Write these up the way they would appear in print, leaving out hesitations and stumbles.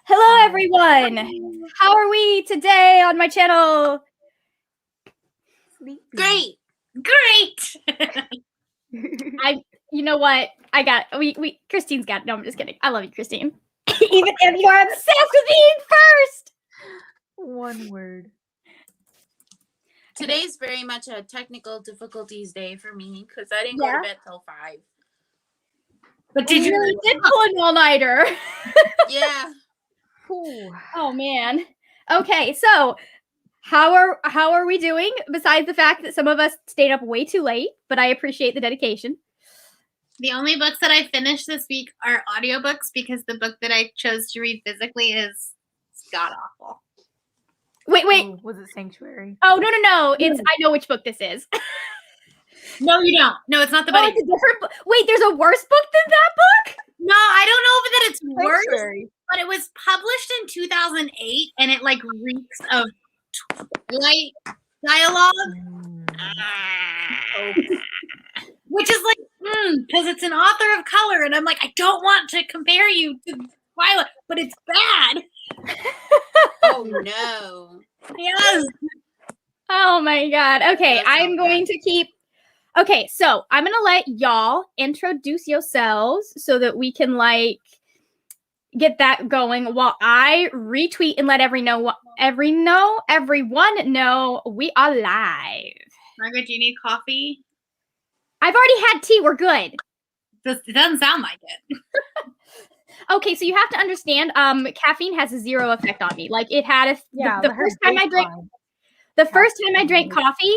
Hello, everyone. How are we today on my channel? Great. You know what? Christine's got. No, I'm just kidding. I love you, Christine. Even if you are obsessed with being first. One word. Today's very much a technical difficulties day for me because I didn't go to bed till 5. But did you did pull an all-nighter? Yeah. Oh man. Okay, so how are we doing? Besides the fact that some of us stayed up way too late, but I appreciate the dedication. The only books that I finished this week are audiobooks because the book that I chose to read physically is god awful. Wait. Oh, was it Sanctuary? Oh, no. I know which book this is. No, you don't. No, it's not the buddy. It's a different book. Wait, there's a worse book than that book? No, I don't know that it's worse, Sanctuary. but it was published in 2008 and it like reeks of Twilight dialogue. Which is like, because it's an author of color, and I'm like, I don't want to compare you to Twilight, but it's bad. Oh no. Yes. Oh my god. Okay, I'm going to keep. Okay, so I'm gonna let y'all introduce yourselves so that we can get that going while I retweet and let everyone know we are live. Margaret, do you need coffee? I've already had tea. We're good. It doesn't sound like it. Okay, so you have to understand, caffeine has a zero effect on me. Like it had the first time I drank coffee,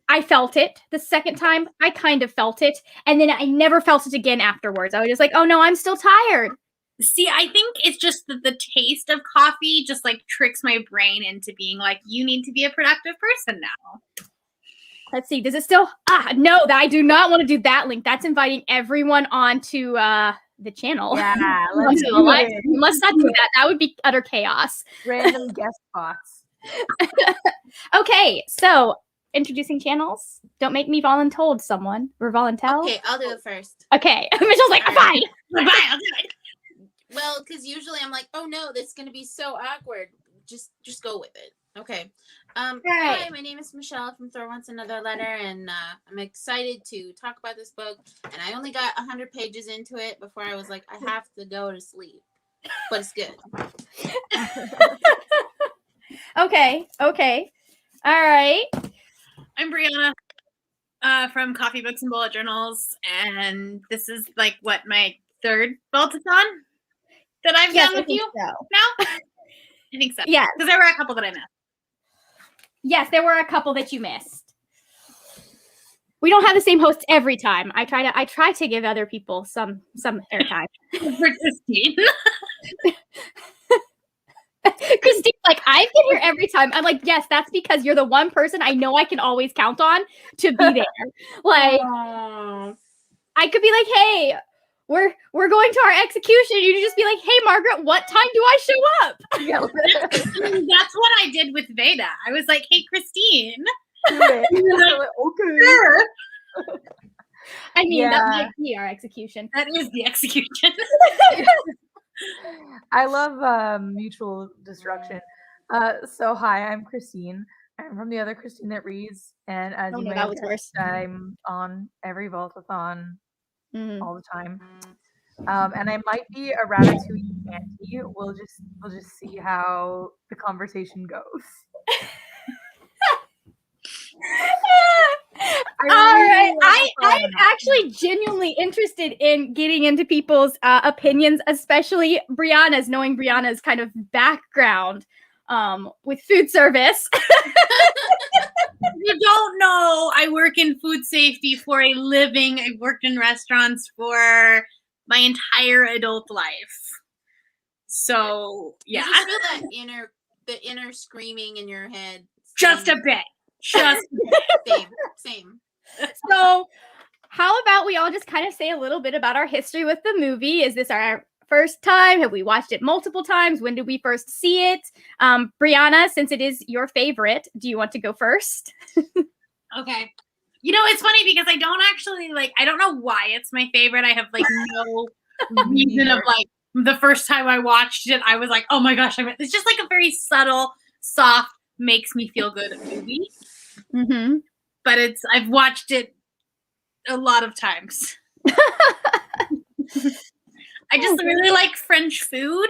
I felt it. The second time, I kind of felt it, and then I never felt it again afterwards. I was just like, "Oh no, I'm still tired." See, I think it's just that the taste of coffee just like tricks my brain into being like, you need to be a productive person now. Let's see. Does it still? No, I do not want to do that link. That's inviting everyone onto the channel. Yeah, let's not do that. That would be utter chaos. Random guest box. Okay, so introducing channels. Don't make me voluntold someone or voluntel. Okay, I'll do it first. Okay, Michelle's like, fine, I'll do it. Well, because usually I'm like, oh no, this is gonna be so awkward. Just go with it. Okay. Hi, my name is Michelle from Thor Wants Another Letter, and I'm excited to talk about this book. And I only got 100 pages into it before I was like, I have to go to sleep. But it's good. Okay. All right. I'm Brianna from Coffee Books and Bullet Journals, and this is like what, my third Vaultathon that I've done with you now? I think so. Yeah. Because there were a couple that I missed. Yes, there were a couple that you missed. We don't have the same hosts every time. I try to give other people some airtime. For Christine. Christine's like, I've been here every time. I'm like, yes, that's because you're the one person I know I can always count on to be there. Like, I could be like, hey, we're going to our execution. You just be like, hey, Margaret, what time do I show up? That's what I did with Veda. I was like, hey, Christine. Do it. Like, okay. Sure. I mean, that might be our execution. That is the execution. I love mutual destruction. So hi, I'm Christine. I'm from the other Christine that reads, and as you may have guessed, I'm on every Vaultathon all the time. And I might be a Ratatouille auntie. We'll just see how the conversation goes. All right. I'm actually genuinely interested in getting into people's opinions, especially Brianna's, knowing Brianna's kind of background with food service. You don't know, I work in food safety for a living. I've worked in restaurants for my entire adult life. So, yeah. You just feel the inner screaming in your head. Just a bit. Same. So how about we all just kind of say a little bit about our history with the movie? Is this our first time? Have we watched it multiple times? When did we first see it? Brianna, since it is your favorite, do you want to go first? Okay. You know, it's funny because I don't actually I don't know why it's my favorite. I have no reason of the first time I watched it, I was like, oh my gosh, it's just like a very subtle, soft, makes me feel good movie. Mm-hmm. But I've watched it a lot of times. I just really like French food.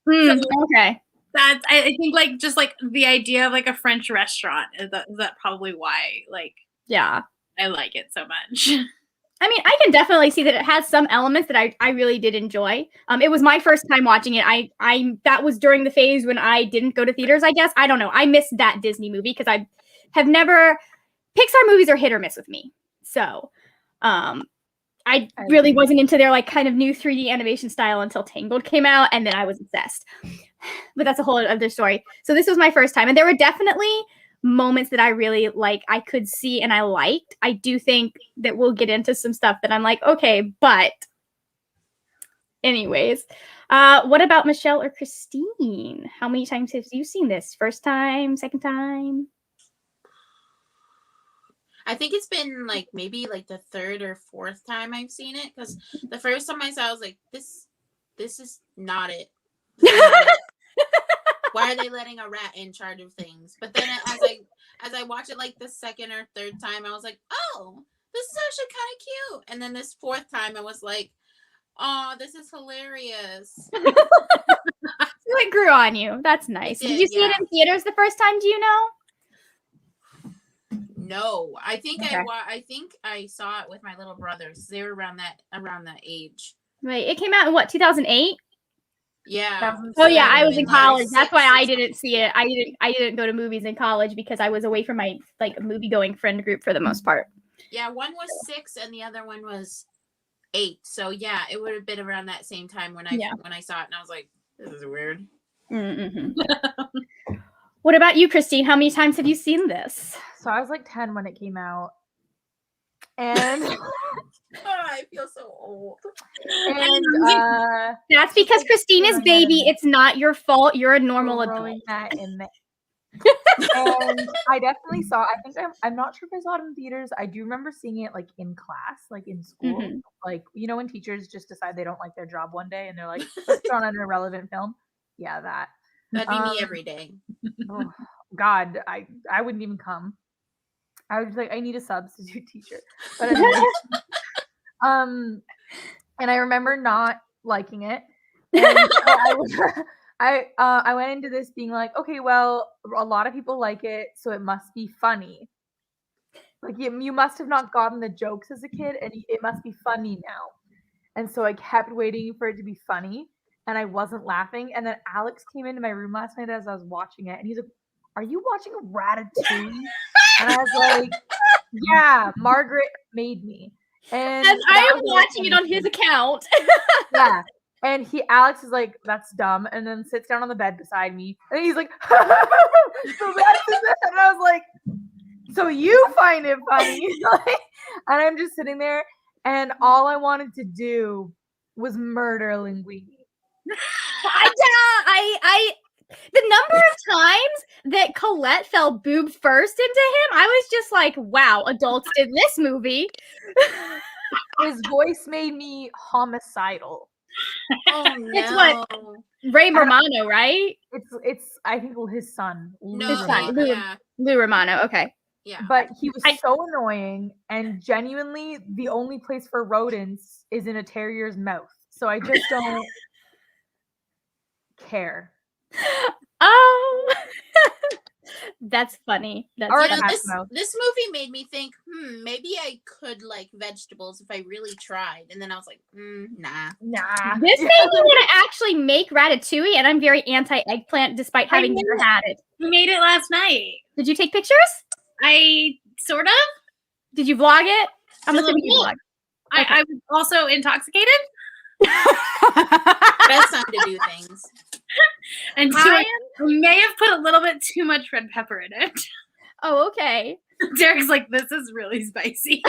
So, okay. I think like just like the idea of like a French restaurant is that probably why I like it so much. I mean, I can definitely see that it has some elements that I really did enjoy. It was my first time watching it. I that was during the phase when I didn't go to theaters, I guess. I don't know. I missed that Disney movie because I have never Pixar movies are hit or miss with me. So, I really wasn't into their like kind of new 3D animation style until Tangled came out, and then I was obsessed. But that's a whole other story. So this was my first time, and there were definitely moments that I really I could see and I liked. I do think that we'll get into some stuff that I'm like, okay, but anyways, what about Michelle or Christine? How many times have you seen this? First time, second time? I think it's been like maybe like the third or fourth time I've seen it, because the first time I saw it, I was like, this is not it. Why are they letting a rat in charge of things? But then as I watch it like the second or third time, I was like, oh, this is actually kind of cute. And then this fourth time, I was like, oh, this is hilarious. It grew on you. That's nice. Did you see it in theaters the first time? Do you know? No, I think I saw it with my little brothers. They were around that age. Wait, it came out in what, 2008? Yeah. Oh yeah, I was in college. That's why I didn't see it. I didn't go to movies in college because I was away from my movie going friend group for the most part. Yeah, one was 6 and the other one was 8. So yeah, it would have been around that same time when I saw it, and I was like, this is weird. Mm-hmm. What about you, Christine? How many times have you seen this? So I was like 10 when it came out. And I feel so old. And that's because Christine is baby. It's not your fault. You're a normal adult. That in there. And I definitely saw. I think I'm not sure if I saw it in theaters. I do remember seeing it like in class, like in school. Mm-hmm. Like, you know, when teachers just decide they don't like their job one day and they're like, let's put on an irrelevant film. Yeah, that'd be me every day. Oh, God, I wouldn't even come. I was like, I need a substitute teacher. But anyway, and I remember not liking it. And so I went into this being like, okay, well, a lot of people like it, so it must be funny. Like you must have not gotten the jokes as a kid, and it must be funny now. And so I kept waiting for it to be funny, and I wasn't laughing. And then Alex came into my room last night as I was watching it, and he's like, "Are you watching Ratatouille?" And I was like, "Yeah, Margaret made me." And as I am watching it on his account. Yeah. And Alex is like, "That's dumb," and then sits down on the bed beside me, and he's like, "So that's it." And I was like, "So you find it funny?" And I'm just sitting there, and all I wanted to do was murder Linguini. The number of times that Colette fell boob first into him, I was just like, "Wow, adults did this movie." His voice made me homicidal. Oh no! It's what Ray Romano, right? It's I think his son. Lou Romano. Okay. Yeah. But he was so annoying, and genuinely, the only place for rodents is in a terrier's mouth. So I just don't care. Oh, that's funny. That's this movie made me think, maybe I could like vegetables if I really tried. And then I was like, nah. This made me want to actually make ratatouille, and I'm very anti-eggplant despite having never had it. We made it last night. Did you take pictures? I sort of. Did you vlog it? I'm assuming you vlog. Okay. I was also intoxicated. Best time to do things. And so I may have put a little bit too much red pepper in it. Oh, okay. Derek's like, this is really spicy.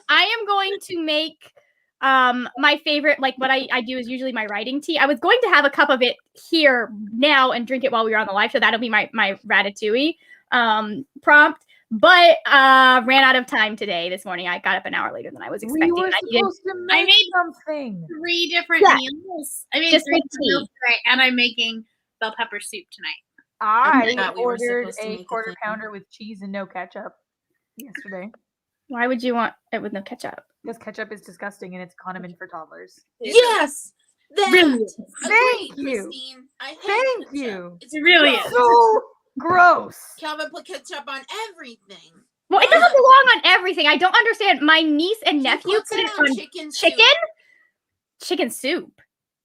I am going to make my favorite, like what I do is usually my writing tea. I was going to have a cup of it here now and drink it while we were on the live show. That'll be my ratatouille prompt. But ran out of time today. This morning, I got up an hour later than I was expecting. We were supposed to make something. 3 different meals. I made 3 different meals today, and I'm making bell pepper soup tonight. I ordered a quarter pounder with cheese and no ketchup yesterday. Why would you want it with no ketchup? Because ketchup is disgusting and it's a condiment for toddlers. Yes! Really? Thank you. Christine. Thank you. It's really so gross. Calvin put ketchup on everything. Well, it doesn't belong on everything. I don't understand. My niece and nephew put it on chicken soup.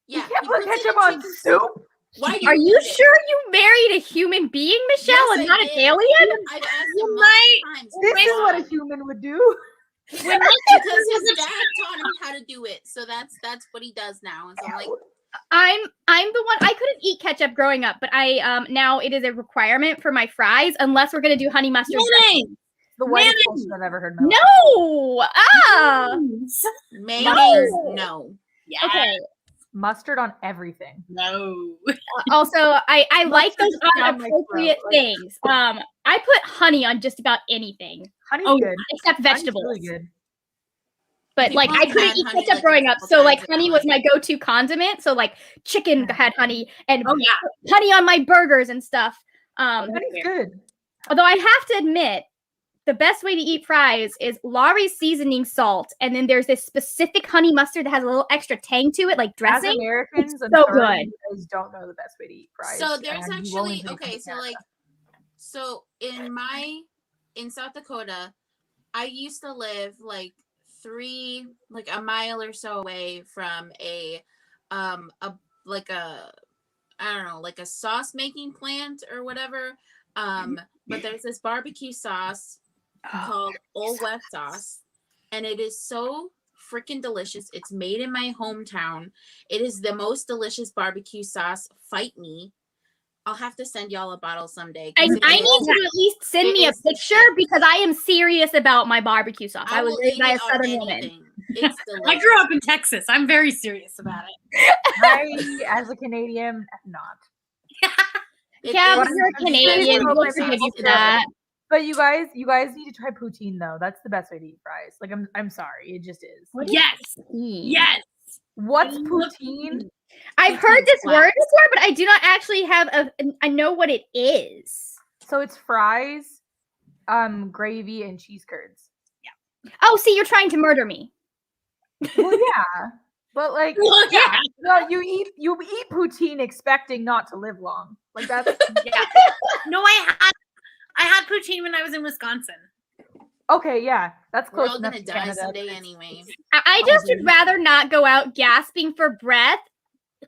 Yeah, you can't put ketchup on soup. Why Are you sure you married a human being, Michelle, and not an alien? I've asked him multiple times. This is what a human would do. Because his dad taught him how to do it, so that's what he does now. And so I'm like, I'm the one. I couldn't eat ketchup growing up, but I now it is a requirement for my fries unless we're gonna do honey mustard. The whitest bullshit I've ever heard. No, mayonnaise. No. Yeah. Okay. Mustard on everything. No. Also, I like those appropriate things. I put honey on just about anything. Honey's good. Except vegetables. Really good. But like I couldn't eat ketchup growing up, so like honey was my go-to condiment. So like chicken had honey and honey on my burgers and stuff. Honey's good. Although I have to admit, the best way to eat fries is Laurie's seasoning salt, and then there's this specific honey mustard that has a little extra tang to it, like dressing. As Americans, it's so good. You guys don't know the best way to eat fries. So there's actually so in South Dakota, I used to live like a mile or so away from a sauce making plant or whatever. But there's this barbecue sauce called Old West sauce, and it is so freaking delicious. It's made in my hometown. It is the most delicious barbecue sauce. Fight me. I'll have to send y'all a bottle someday. I need you to at least send me a picture because I am serious about my barbecue sauce. I was raised by a Southern woman. It's delicious. I grew up in Texas. I'm very serious about it. I, as a Canadian, am not. Yeah, you're a Canadian. We'll forgive you for that. But you guys need to try poutine though. That's the best way to eat fries. Like I'm sorry, it just is. Yes. What's poutine? I've heard this word before, but I do not actually I know what it is. So it's fries, gravy, and cheese curds. Yeah. Oh, see, you're trying to murder me. Well, yeah. But like, no, you eat poutine expecting not to live long. Like that's No, I had poutine when I was in Wisconsin. Okay, yeah, that's close. We're all gonna die someday anyway. I just would rather not go out gasping for breath,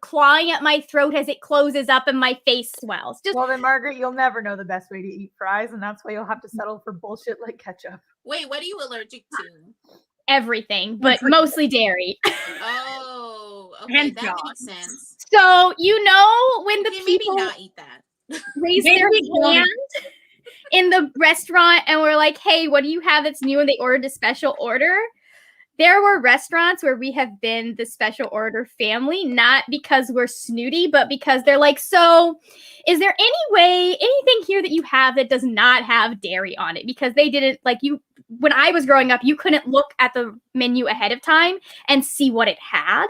clawing at my throat as it closes up and my face swells. Well, then, Margaret, you'll never know the best way to eat fries, and that's why you'll have to settle for bullshit like ketchup. Wait, what are you allergic to? Everything, but mostly dairy. Oh, okay, that makes sense. So when the people maybe not eat that. raise their hand in the restaurant and we're like, "Hey, what do you have that's new?" and they ordered a special order. There were restaurants where we have been the special order family, not because we're snooty, but because they're like, "So, is there anything here that you have that does not have dairy on it?" Because they didn't when I was growing up, you couldn't look at the menu ahead of time and see what it had.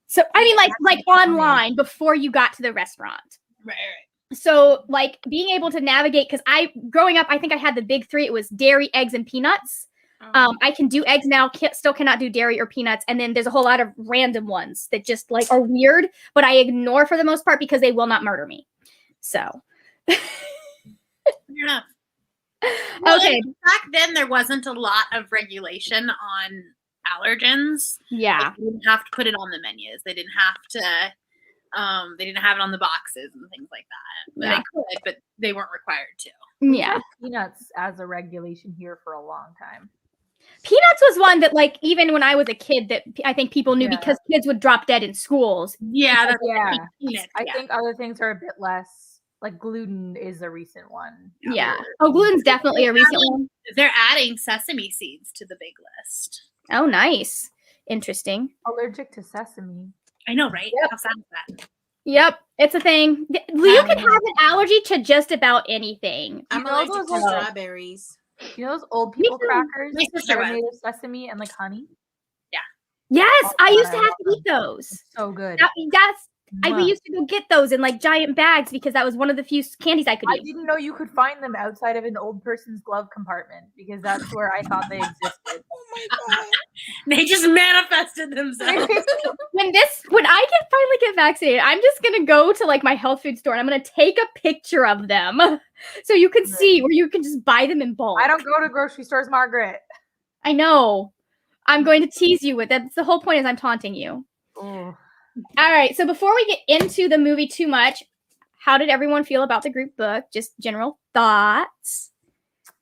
So I mean, like online before you got to the restaurant. Right. So like being able to navigate, because growing up, I think I had the big 3. It was dairy, eggs, and peanuts. I can do eggs now, still cannot do dairy or peanuts. And then there's a whole lot of random ones that just like are weird, but I ignore for the most part because they will not murder me. So. Yeah. Well, okay. Back then, there wasn't a lot of regulation on allergens. Yeah. They didn't have to put it on the menus. They didn't have to. They didn't have it on the boxes and things like that. But they could, but they weren't required to. Yeah. Peanuts as a regulation here for a long time. Peanuts was one that, like, even when I was a kid, that I think people knew because kids would drop dead in schools. Yeah, I think other things are a bit less. Like gluten is a recent one. Yeah. Oh, gluten's definitely a recent one. They're adding sesame seeds to the big list. Oh, nice. Interesting. Allergic to sesame. I know, right? Yep. How sad is that? Yep, it's a thing. You can have an allergy to just about anything. I'm allergic to strawberries. You know those old people crackers that are made of sesame and like honey? Yeah. Yes, I used to have to eat those. It's so good. I used to go get those in like giant bags because that was one of the few candies I could eat. I didn't know you could find them outside of an old person's glove compartment because that's where I thought they existed. Oh my god. They just manifested themselves. When I finally get vaccinated, I'm just gonna go to like my health food store and I'm gonna take a picture of them so you can see where you can just buy them in bulk. I don't go to grocery stores, Margaret. I know. I'm going to tease you with that. That's the whole point is I'm taunting you. Oh. All right. So before we get into the movie too much, how did everyone feel about the group book? Just general thoughts.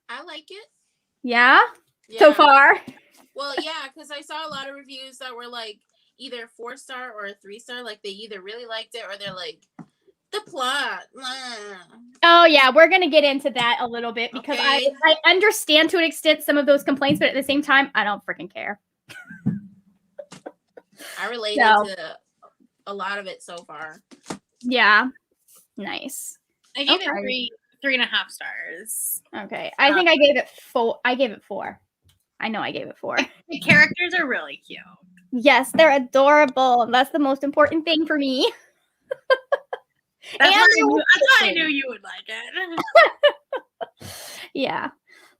I like it. Yeah? So far? Well, yeah, because I saw a lot of reviews that were like either 4-star or 3-star. Like they either really liked it or they're like, the plot. Oh, yeah. We're going to get into that a little bit because I understand to an extent some of those complaints, but at the same time, I don't freaking care. I related to a lot of it so far. Yeah. Nice. I gave it 3.5 stars. Okay. I think I gave it 4. I gave it 4. I know I gave it 4. The characters are really cute. Yes, they're adorable. That's the most important thing for me. That's why I knew you would like it. Yeah.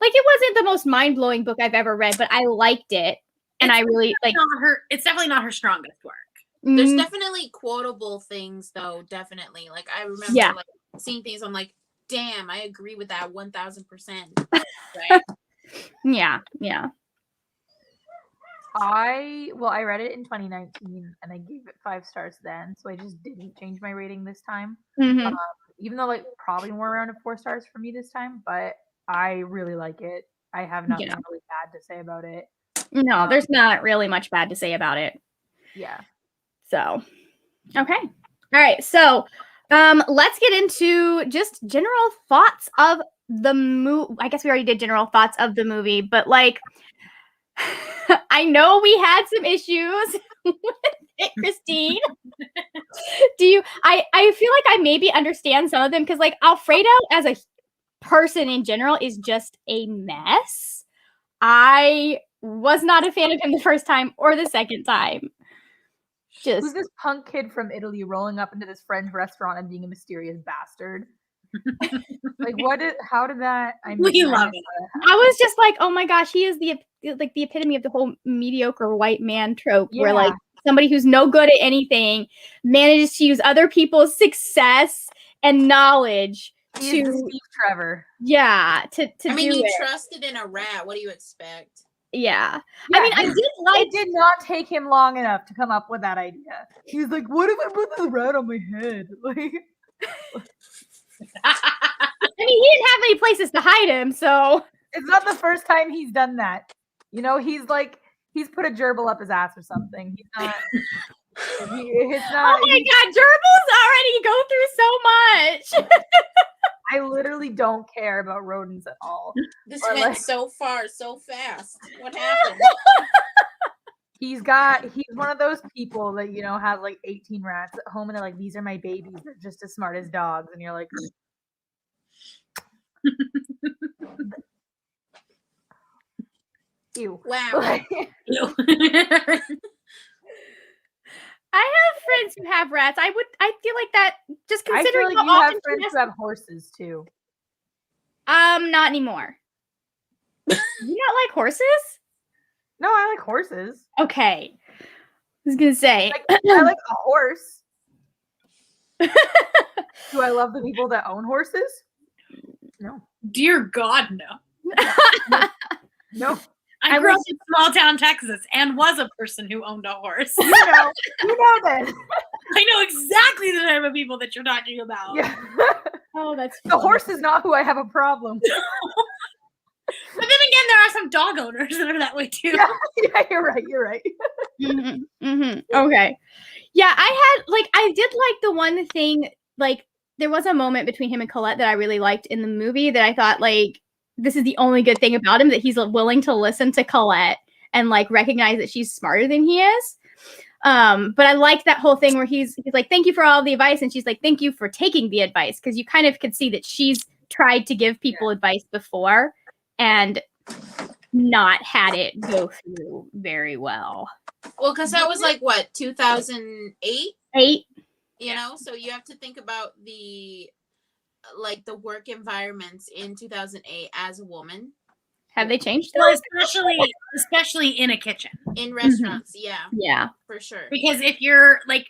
Like it wasn't the most mind-blowing book I've ever read, but I liked it. And I really like it's definitely not her strongest work. There's definitely quotable things though, definitely. Like I remember like seeing things I'm like, damn, I agree with that 1000%. Right? Yeah. I read it in 2019 and I gave it 5 stars then, so I just didn't change my rating this time. Mm-hmm. Even though like probably more around 4 stars for me this time, but I really like it. I have nothing really bad to say about it. No, there's not really much bad to say about it. Yeah. So, okay. All right. So, let's get into just general thoughts of the movie. I guess we already did general thoughts of the movie, but like, I know we had some issues with it, Christine. I feel like I maybe understand some of them because like Alfredo as a person in general is just a mess. I was not a fan of him the first time or the second time. Who's this punk kid from Italy rolling up into this French restaurant and being a mysterious bastard? Like how did that? We love it. I was just like, oh my gosh, he is the epitome of the whole mediocre white man trope, where like somebody who's no good at anything manages to use other people's success and knowledge to Steve Trevor. Yeah, to I mean, do you it. trusted in a rat. What do you expect? Yeah. I mean, it did not take him long enough to come up with that idea. He was like, what if I put the rat on my head? Like, I mean, he didn't have any places to hide him, so it's not the first time he's done that. You know, he's put a gerbil up his ass or something. He's not. It's not. Oh my god, gerbils already go through so much. I literally don't care about rodents at all. This went so far, so fast. What happened? He's one of those people that, you know, has like 18 rats at home and they're like, these are my babies. They're just as smart as dogs. And you're like, ew. Wow. Ew. I have friends who have rats. I feel like that, just considering I feel like you have friends who have horses too. Not anymore. You not like horses? No, I like horses. Okay. I was gonna say I like a horse. Do I love the people that own horses? No. Dear God, no. No. I grew up in small town Texas and was a person who owned a horse. You know this. I know exactly the type of people that you're talking about. Yeah. Oh, that's the horse is not who I have a problem with. But then again, there are some dog owners that are that way too. Yeah, you're right. Mm-hmm, mm-hmm. Okay. Yeah, I did like the one thing, like, there was a moment between him and Colette that I really liked in the movie that I thought, like, this is the only good thing about him, that he's willing to listen to Colette and, like, recognize that she's smarter than he is. But I like that whole thing where he's like, thank you for all the advice. And she's like, thank you for taking the advice. Because you kind of could see that she's tried to give people advice before and not had it go through very well. Well, because that was like, what, 2008? 8. You know, so you have to think about the work environments in 2008 as a woman. Have they changed? Well, especially in a kitchen. In restaurants, yeah. Yeah. For sure. Because if you're like,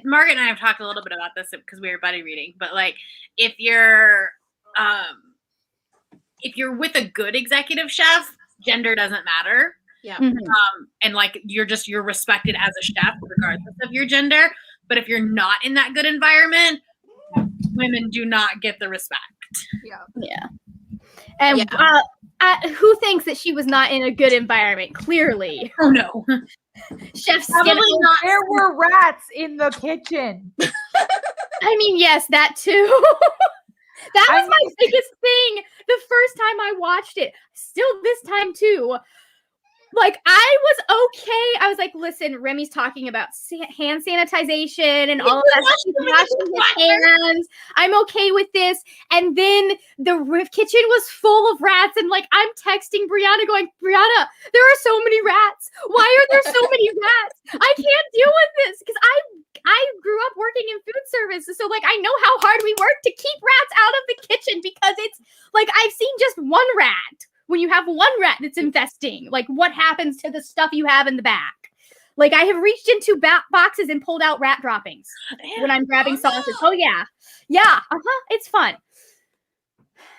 Margaret and I have talked a little bit about this because we were buddy reading, but like if you're with a good executive chef, gender doesn't matter. Yeah. And like you're respected as a chef regardless of your gender. But if you're not in that good environment, women do not get the respect. Yeah. Yeah. And who thinks that she was not in a good environment? Clearly. Oh no. Chef's probably not. There were rats in the kitchen. I mean, yes, that too. That was my biggest thing the first time I watched it. Still this time too. Like, I was okay. I was like, listen, Remy's talking about hand sanitization and all of that. She's washing his hands. I'm okay with this. And then the kitchen was full of rats. And, like, I'm texting Brianna going, Brianna, there are so many rats. Why are there so many rats? I can't deal with this. Because I grew up working in food service. So, like, I know how hard we work to keep rats out of the kitchen because it's, like, I've seen just one rat. When you have one rat that's infesting, like what happens to the stuff you have in the back? Like I have reached into boxes and pulled out rat droppings when I'm grabbing sauces. Oh yeah. Yeah. It's fun.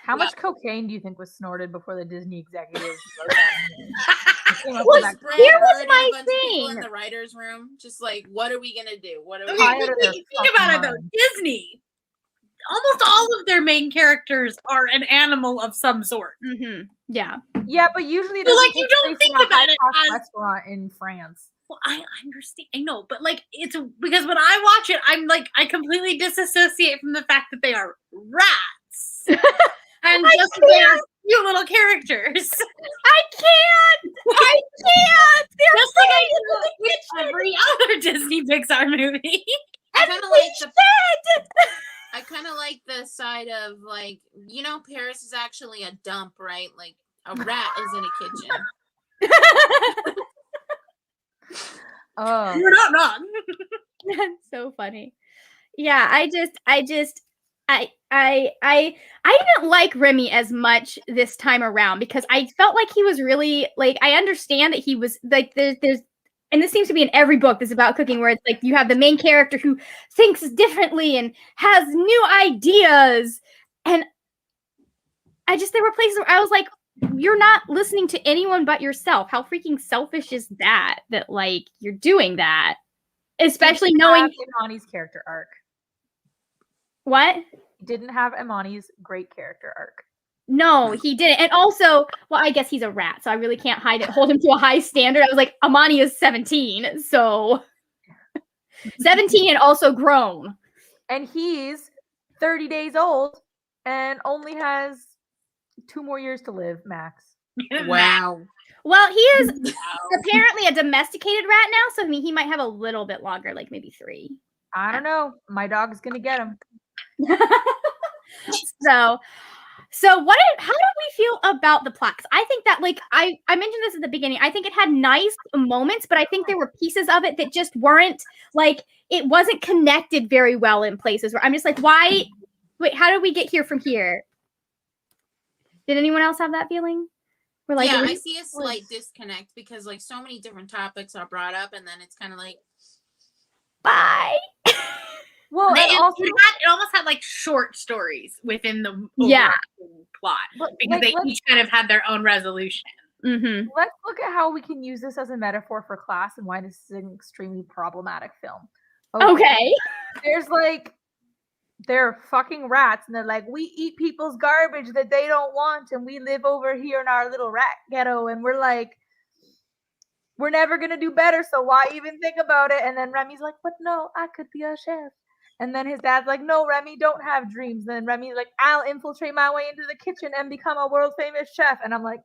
How much cocaine do you think was snorted before the Disney executives? Here was my thing. In the writer's room, just like, what are we gonna do? What are we think about it though? Disney. Almost all of their main characters are an animal of some sort. Mm-hmm. Yeah. Yeah, but usually so, like you don't think about it as restaurant in France. Well, I understand. I know, but like it's because when I watch it, I'm like I completely disassociate from the fact that they are rats and just they're cute little characters. I can't. They're just like I do with every other Disney Pixar movie. I kind of like the side of like, you know, Paris is actually a dump, right? Like a rat is in a kitchen. Oh, you're not wrong. That's so funny. Yeah, I didn't like Remy as much this time around because I felt like he was really like I understand that he was like there's and this seems to be in every book that's about cooking where it's like you have the main character who thinks differently and has new ideas. And there were places where I was like, you're not listening to anyone but yourself. How freaking selfish is that like you're doing that? Especially knowing Imani's character arc. What? Didn't have Imani's great character arc. No, he didn't. And also, well, I guess he's a rat, so I really can't hold him to a high standard. I was like, Imani is 17, so 17 and also grown. And he's 30 days old and only has 2 more years to live, max. Wow. Well, he is apparently a domesticated rat now, so I mean, he might have a little bit longer, like maybe 3. I don't know. My dog's gonna get him. So how did we feel about the plot? 'Cause I think that like I mentioned this at the beginning. I think it had nice moments, but I think there were pieces of it that just weren't like it wasn't connected very well in places where I'm just like, why? Wait, how did we get here from here? Did anyone else have that feeling? We're like, yeah, I see a slight disconnect because like so many different topics are brought up, and then it's kind of like, bye. Well, it almost had like short stories within the plot because they each kind of had their own resolution. Mm-hmm. Let's look at how we can use this as a metaphor for class and why this is an extremely problematic film. Okay. They're fucking rats, and they're like, we eat people's garbage that they don't want, and we live over here in our little rat ghetto, and we're like, we're never gonna do better, so why even think about it? And then Remy's like, but no, I could be a chef. And then his dad's like, no, Remy, don't have dreams. And then Remy's like, I'll infiltrate my way into the kitchen and become a world famous chef. And I'm like,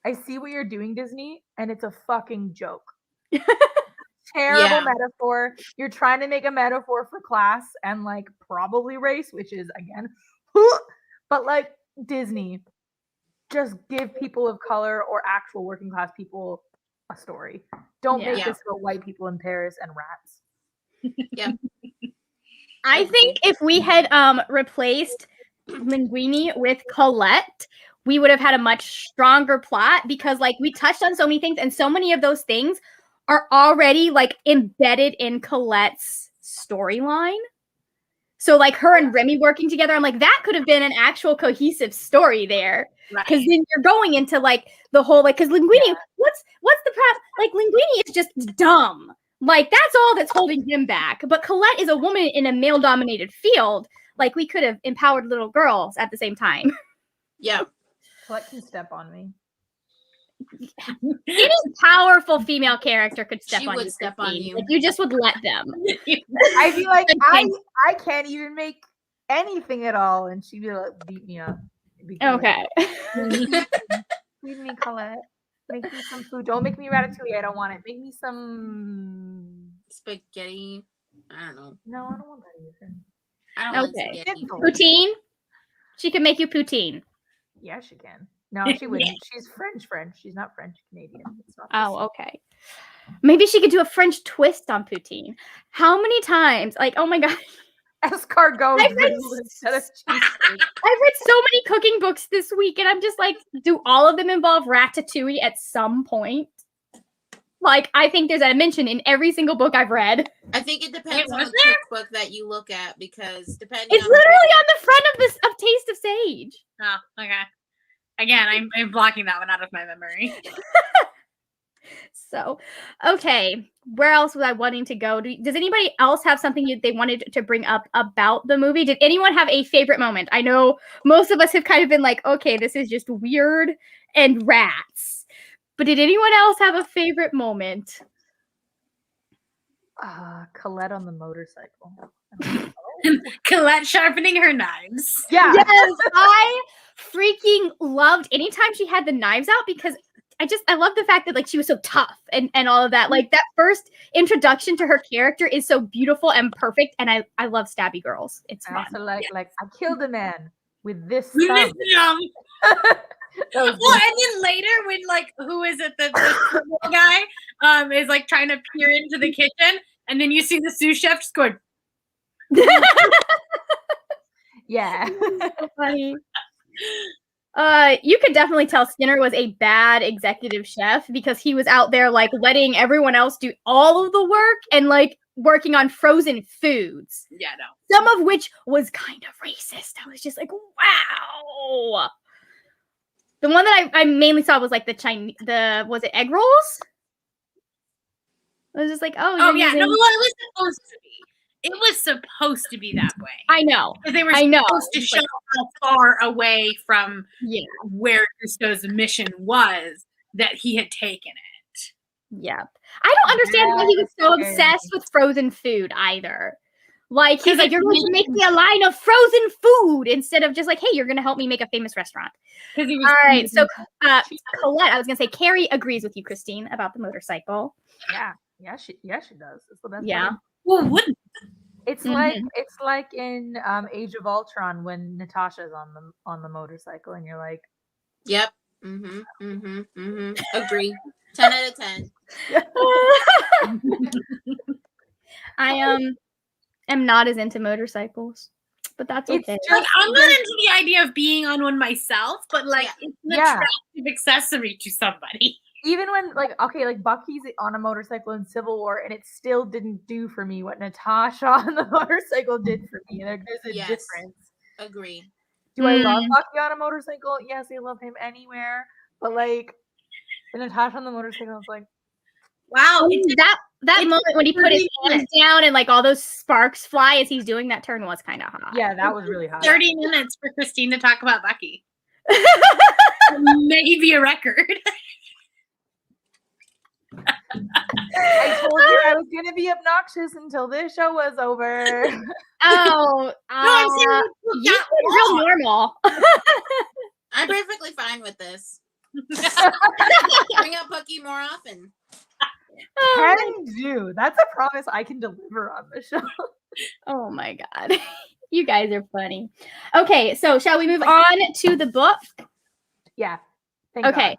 I see what you're doing, Disney, and it's a fucking joke. terrible metaphor. You're trying to make a metaphor for class and like probably race, which is again, but like Disney, just give people of color or actual working class people a story. Don't make this about white people in Paris and rats. Yeah. I think if we had replaced Linguini with Colette, we would have had a much stronger plot because like we touched on so many things and so many of those things are already like embedded in Colette's storyline. So like her and Remy working together, I'm like, that could have been an actual cohesive story there. Because then you're going into like the whole like because Linguini, what's the problem? Like Linguini is just dumb. Like that's all that's holding him back. But Colette is a woman in a male-dominated field. Like we could have empowered little girls at the same time. Yeah. Colette can step on me. Any powerful female character could step on you. She would step on you. Like, you just would let them. I'd be like, I can't even make anything at all, and she'd be like, beat me up. Okay. Feed me, Colette. Make me some food. Don't make me ratatouille. I don't want it. Make me some spaghetti. I don't know. No, I don't want that either. I don't like spaghetti. Poutine? She can make you poutine. Yeah, she can. No, she wouldn't. She's French. She's not French Canadian. It's not okay. Maybe she could do a French twist on poutine. How many times? Like, oh my god. Escargot instead of cheesesteak. I've read so many cooking books this week, and I'm just like, do all of them involve ratatouille at some point? Like, I think there's a mention in every single book I've read. I think it depends on the cookbook that you look at because depending it's literally on the front of this of Taste of Sage. Oh, okay. Again, I'm blocking that one out of my memory. So, okay. Where else was I wanting to go? Does anybody else have something they wanted to bring up about the movie? Did anyone have a favorite moment? I know most of us have kind of been like, okay, this is just weird and rats. But did anyone else have a favorite moment? Colette on the motorcycle. Colette sharpening her knives. Yeah. Yes, I freaking loved anytime she had the knives out because I love the fact that like she was so tough and all of that. Like that first introduction to her character is so beautiful and perfect. And I love stabby girls. It's fun. Also like I killed a man with this thumb. Well, and then later when like who is it the guy is like trying to peer into the kitchen and then you see the sous chef just going yeah. So funny. You could definitely tell Skinner was a bad executive chef because he was out there like letting everyone else do all of the work and like working on frozen foods. Yeah, no. Some of which was kind of racist. I was just like, wow. The one that I mainly saw was like was it egg rolls? I was just like, oh yeah, no, well, it was supposed to be. It was supposed to be that way. I know. Because they were supposed to show how far away from where Gusteau's mission was that he had taken it. Yeah. I don't understand why he was so obsessed with frozen food either. Like, he's like, you're going to make me a line of frozen food instead of just like, hey, you're going to help me make a famous restaurant. All right. So, Colette, I was going to say, Carrie agrees with you, Christine, about the motorcycle. Yeah, she does. It's the best. Yeah. Well, wouldn't it's like in Age of Ultron when Natasha's on the motorcycle and you're like, yep. Agree. 10 out of 10. I am not as into motorcycles, but that's okay. Like, I'm not into the idea of being on one myself, but like it's an attractive accessory to somebody. Even when like Bucky's on a motorcycle in Civil War and it still didn't do for me what Natasha on the motorcycle did for me. Like, there's a difference. Agree. Do I love Bucky on a motorcycle? Yes, I love him anywhere. But like Natasha on the motorcycle, I was like, wow. That moment when he put his hands down and like all those sparks fly as he's doing that turn was kind of hot. Yeah, that was really hot. 30 minutes for Christine to talk about Bucky. Maybe a record. I told you I was gonna be obnoxious until this show was over. Oh, I'm serious. You were real normal. I'm perfectly fine with this. Bring up Bucky more often. Can do. That's a promise I can deliver on, Michelle. Oh my God. You guys are funny. Okay, so shall we move on to the book? Yeah. Okay. God.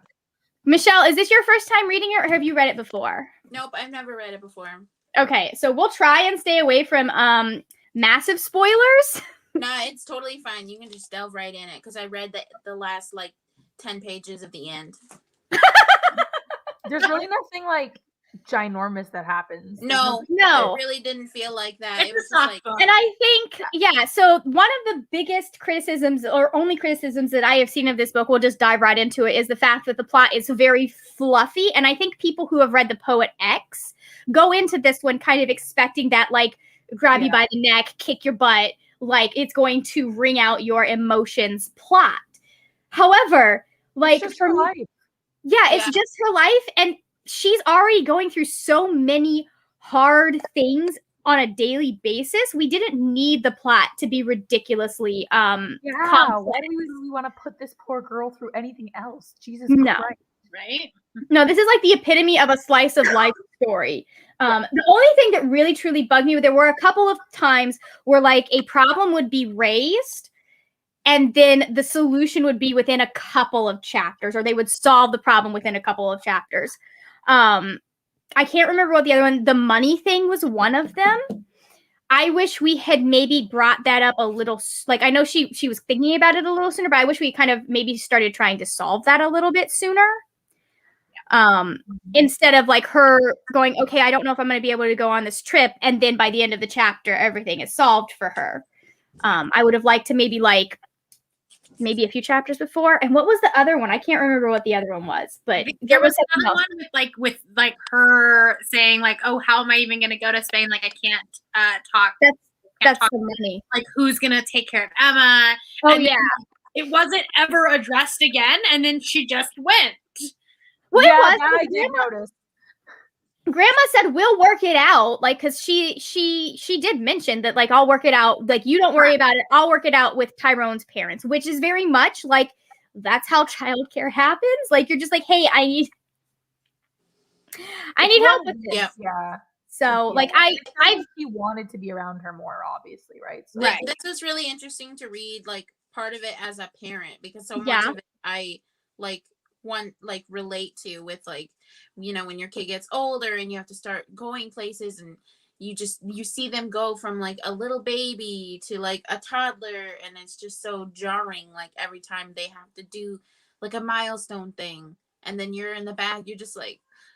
Michelle, is this your first time reading it, or have you read it before? Nope, I've never read it before. Okay, so we'll try and stay away from massive spoilers. Nah, it's totally fine. You can just delve right in it because I read the last 10 pages of the end. There's really nothing ginormous that happens. No, it really didn't feel like that. It was just and I think, so one of the biggest criticisms or only criticisms that I have seen of this book, we'll just dive right into it, is the fact that the plot is very fluffy. And I think people who have read The Poet X go into this one kind of expecting that grab you by the neck, kick your butt, it's going to wring out your emotions plot. However, it's just her life. It's just her life, and she's already going through so many hard things on a daily basis. We didn't need the plot to be ridiculously complex. Why do we want to put this poor girl through anything else? Jesus Christ. Right? No, this is the epitome of a slice of life story. The only thing that really truly bugged me, there were a couple of times where a problem would be raised and then the solution would be within a couple of chapters, or they would solve the problem within a couple of chapters. I can't remember what the other one, the money thing was one of them. I wish we had maybe brought that up a little, I know she was thinking about it a little sooner, but I wish we kind of maybe started trying to solve that a little bit sooner. Instead of her going, okay, I don't know if I'm going to be able to go on this trip. And then by the end of the chapter, everything is solved for her. I would have liked to maybe maybe a few chapters before. And what was the other one? I can't remember what the other one was, but there was another one with her saying oh, how am I even going to go to Spain? I can't talk. That's the money. Who's going to take care of Emma? Oh, and it wasn't ever addressed again. And then she just went. Well, I did notice. Grandma said we'll work it out, because she did mention that I'll work it out, you don't worry about it, I'll work it out with Tyrone's parents, which is very much that's how childcare happens. You're just hey, I need help with this. Yeah. So he wanted to be around her more, obviously, right? So, right. This was really interesting to read part of it as a parent, because so much of it I relate to with when your kid gets older and you have to start going places and you see them go from a little baby to a toddler, and it's just so jarring every time they have to do a milestone thing, and then you're in the back, you're just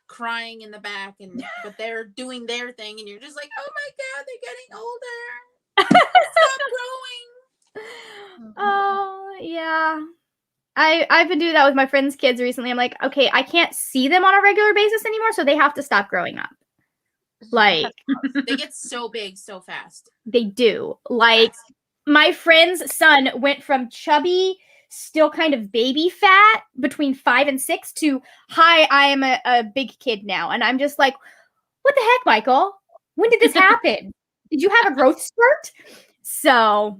crying in the back, but they're doing their thing and you're just oh my God, they're getting older. Stop growing. Oh yeah. I've been doing that with my friends' kids recently. I'm okay, I can't see them on a regular basis anymore, so they have to stop growing up. They get so big so fast. They do. My friend's son went from chubby, still kind of baby fat between 5 and 6 to, hi, I am a big kid now. And I'm just what the heck, Michael? When did this happen? Did you have a growth spurt? So.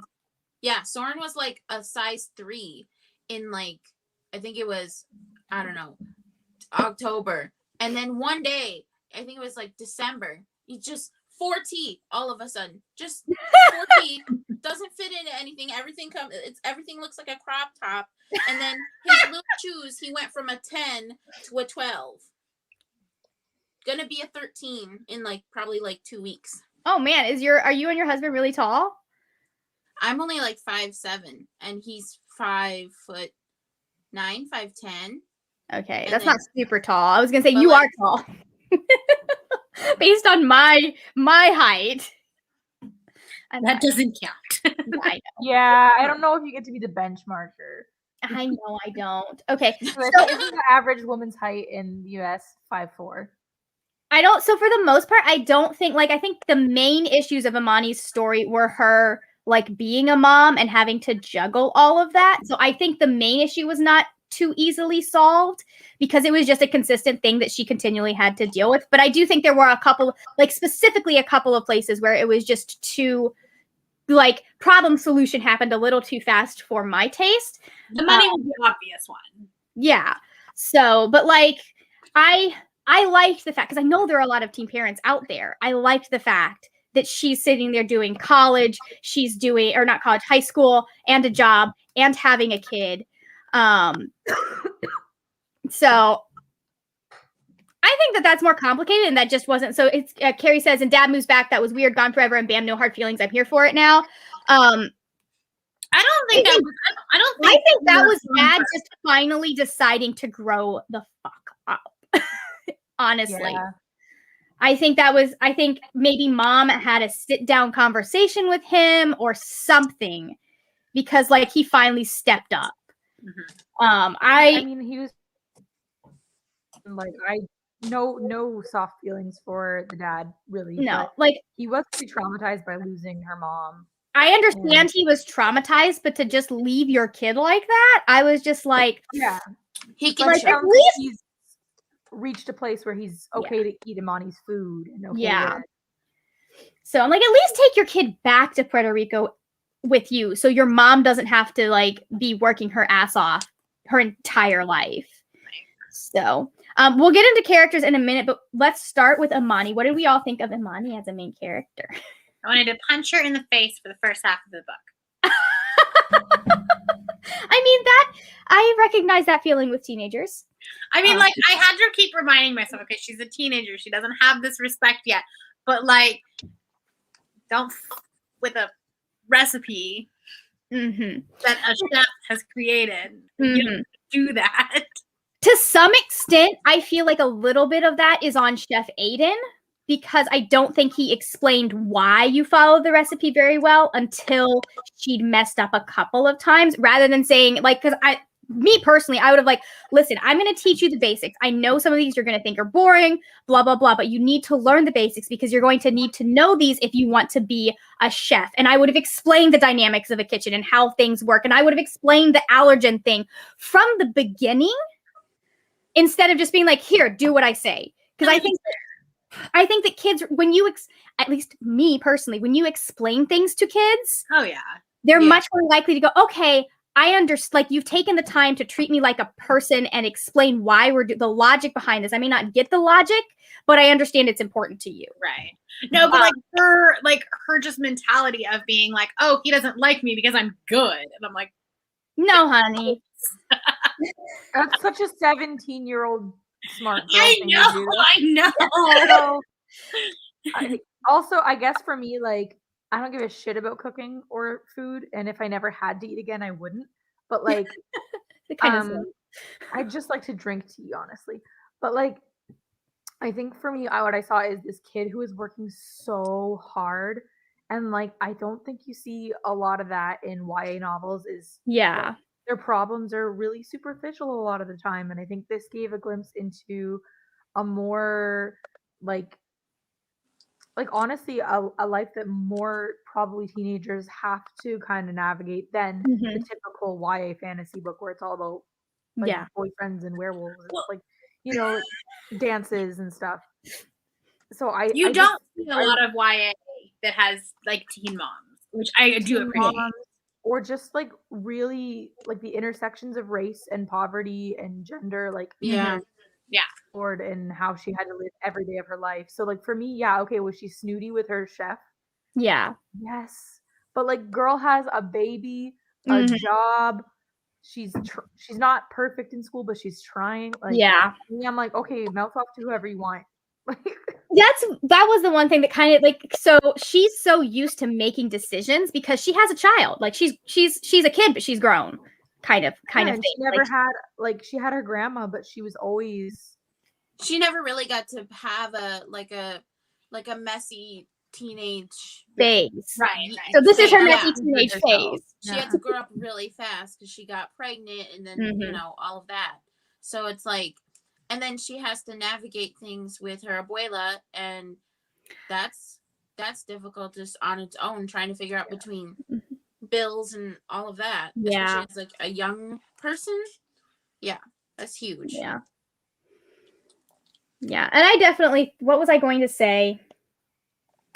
Yeah, Soren was a size 3. In I think it was, I don't know, October. And then one day, I think it was December, he just 4 teeth all of a sudden. Just 4 teeth, doesn't fit into anything. Everything looks like a crop top. And then his little shoes, he went from a 10 to a 12. Gonna be a 13 in probably 2 weeks. Oh man, are you and your husband really tall? I'm only 5'7", and he's 5'9", 5'10". Okay, that's not super tall. I was gonna say you are tall, based on my height. That doesn't count. I know. Yeah, I don't know if you get to be the benchmarker. I know I don't. Okay, so isn't the average woman's height in the U.S. 5'4"? So for the most part, I don't think I think the main issues of Imani's story were her being a mom and having to juggle all of that. So I think the main issue was not too easily solved because it was just a consistent thing that she continually had to deal with. But I do think there were a couple, specifically a couple of places where it was just too, problem solution happened a little too fast for my taste. The money was the obvious one. Yeah. So, but I liked the fact, because I know there are a lot of teen parents out there. I liked the fact that she's sitting there doing college, she's doing, or not college, high school, and a job, and having a kid. So I think that that's more complicated, and that just wasn't. So it's Carrie says, and Dad moves back. That was weird, gone forever, and bam, no hard feelings. I'm here for it now. I think that was Dad just finally deciding to grow the fuck up. Honestly. Yeah. I think maybe Mom had a sit down conversation with him or something, because like he finally stepped up. Mm-hmm. I mean, he was like, no soft feelings for the dad, really. No, like he was pretty traumatized by losing her mom. I understand he was traumatized, but to just leave your kid like that, I was just like, yeah, he can like, at least he's reached a place where he's okay to eat Imani's food. And okay so I'm like, at least take your kid back to Puerto Rico with you, so your mom doesn't have to like be working her ass off her entire life. So we'll get into characters in a minute, but let's start with Imani. What did we all think of Imani as a main character? I wanted to punch her in the face for the first half of the book. I mean, I recognize that feeling with teenagers. I mean, like, I had to keep reminding myself, okay, she's a teenager. She doesn't have this respect yet. But, like, don't with a recipe that a chef has created. You don't do that. To some extent, I feel like a little bit of that is on Chef Aiden, because I don't think he explained why you follow the recipe very well until she'd messed up a couple of times, rather than saying, like, because me personally, I would have like, listen, I'm going to teach you the basics. I know some of these you're going to think are boring, blah, blah, blah, but you need to learn the basics because you're going to need to know these if you want to be a chef. And I would have explained the dynamics of a kitchen and how things work. And I would have explained the allergen thing from the beginning instead of just being like, here, do what I say. Because I think that kids, when you, at least me personally, when you explain things to kids, they're much more likely to go, okay, I understand. Like, you've taken the time to treat me like a person and explain why we're the logic behind this. I may not get the logic, but I understand it's important to you. Right. No, but her just mentality of being like, oh, he doesn't like me because I'm good. And I'm like, no, honey. That's such a 17-year-old smart girl I thing know. to do. I know. Also, I guess for me, like, I don't give a shit about cooking or food, and if I never had to eat again, I wouldn't. But like, I just like to drink tea, honestly. But like, I think for me, what I saw is this kid who is working so hard, and like, I don't think you see a lot of that in YA novels. Like, their problems are really superficial a lot of the time, and I think this gave a glimpse into a more like honestly a life that more probably teenagers have to kind of navigate than the typical YA fantasy book where it's all about like boyfriends and werewolves, like, you know, dances and stuff. So you don't see a lot of YA that has like teen moms, which I do appreciate. Or just like really like the intersections of race and poverty and gender, like and how she had to live every day of her life. So like for me, okay, was she snooty with her chef? Yeah. Yes. But like, girl has a baby, a job. She's not perfect in school, but she's trying. Like, I'm like, okay, mouth off to whoever you want. That was the one thing that kind of like, so she's so used to making decisions because she has a child. Like she's a kid, but she's grown. Kind of thing. She never had, like, she had her grandma, but she was always. She never really got to have a messy teenage phase. Right. So this is her messy teenage phase. She had to grow up really fast because she got pregnant and then, you know, all of that. So it's like, and then she has to navigate things with her abuela, and that's difficult just on its own, trying to figure out between bills and all of that. Especially as like a young person. Yeah, that's huge. Yeah. Yeah, and I definitely, what was I going to say?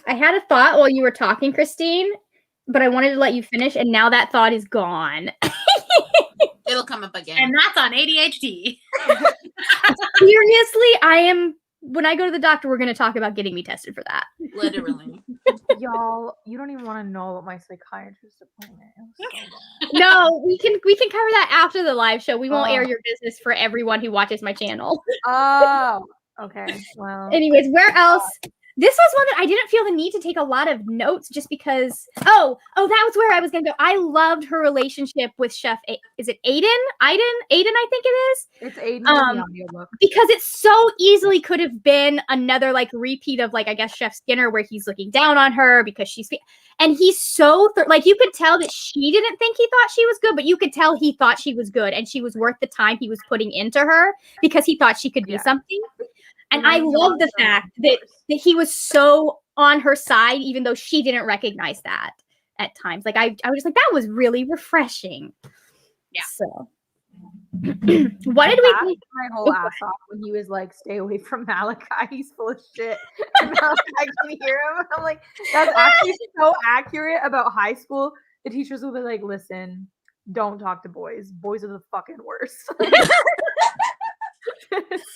I had a thought while you were talking, Christine, but I wanted to let you finish, and now that thought is gone. It'll come up again. And that's on ADHD. Seriously, when I go to the doctor, we're going to talk about getting me tested for that. Literally. Y'all, you don't even want to know about my psychiatrist appointment. No, we can cover that after the live show. We won't air your business for everyone who watches my channel. Oh, okay. Well. Anyways, where else? This was one that I didn't feel the need to take a lot of notes just because. Oh, that was where I was gonna go. I loved her relationship with Chef. Is it Aiden? I think it is. It's Aiden in the audiobook. Because it so easily could have been another like repeat of like I guess Chef Skinner, where he's looking down on her because she's and he's so like you could tell that she didn't think he thought she was good, but you could tell he thought she was good and she was worth the time he was putting into her because he thought she could do something. And I love the fact that he was so on her side, even though she didn't recognize that at times. Like I was just like, that was really refreshing. Yeah. So what did we think? My whole ass off when he was like, stay away from Malachi. He's full of shit. And Malachi can hear him. I'm like, that's actually so accurate about high school. The teachers will be like, listen, don't talk to boys. Boys are the fucking worst.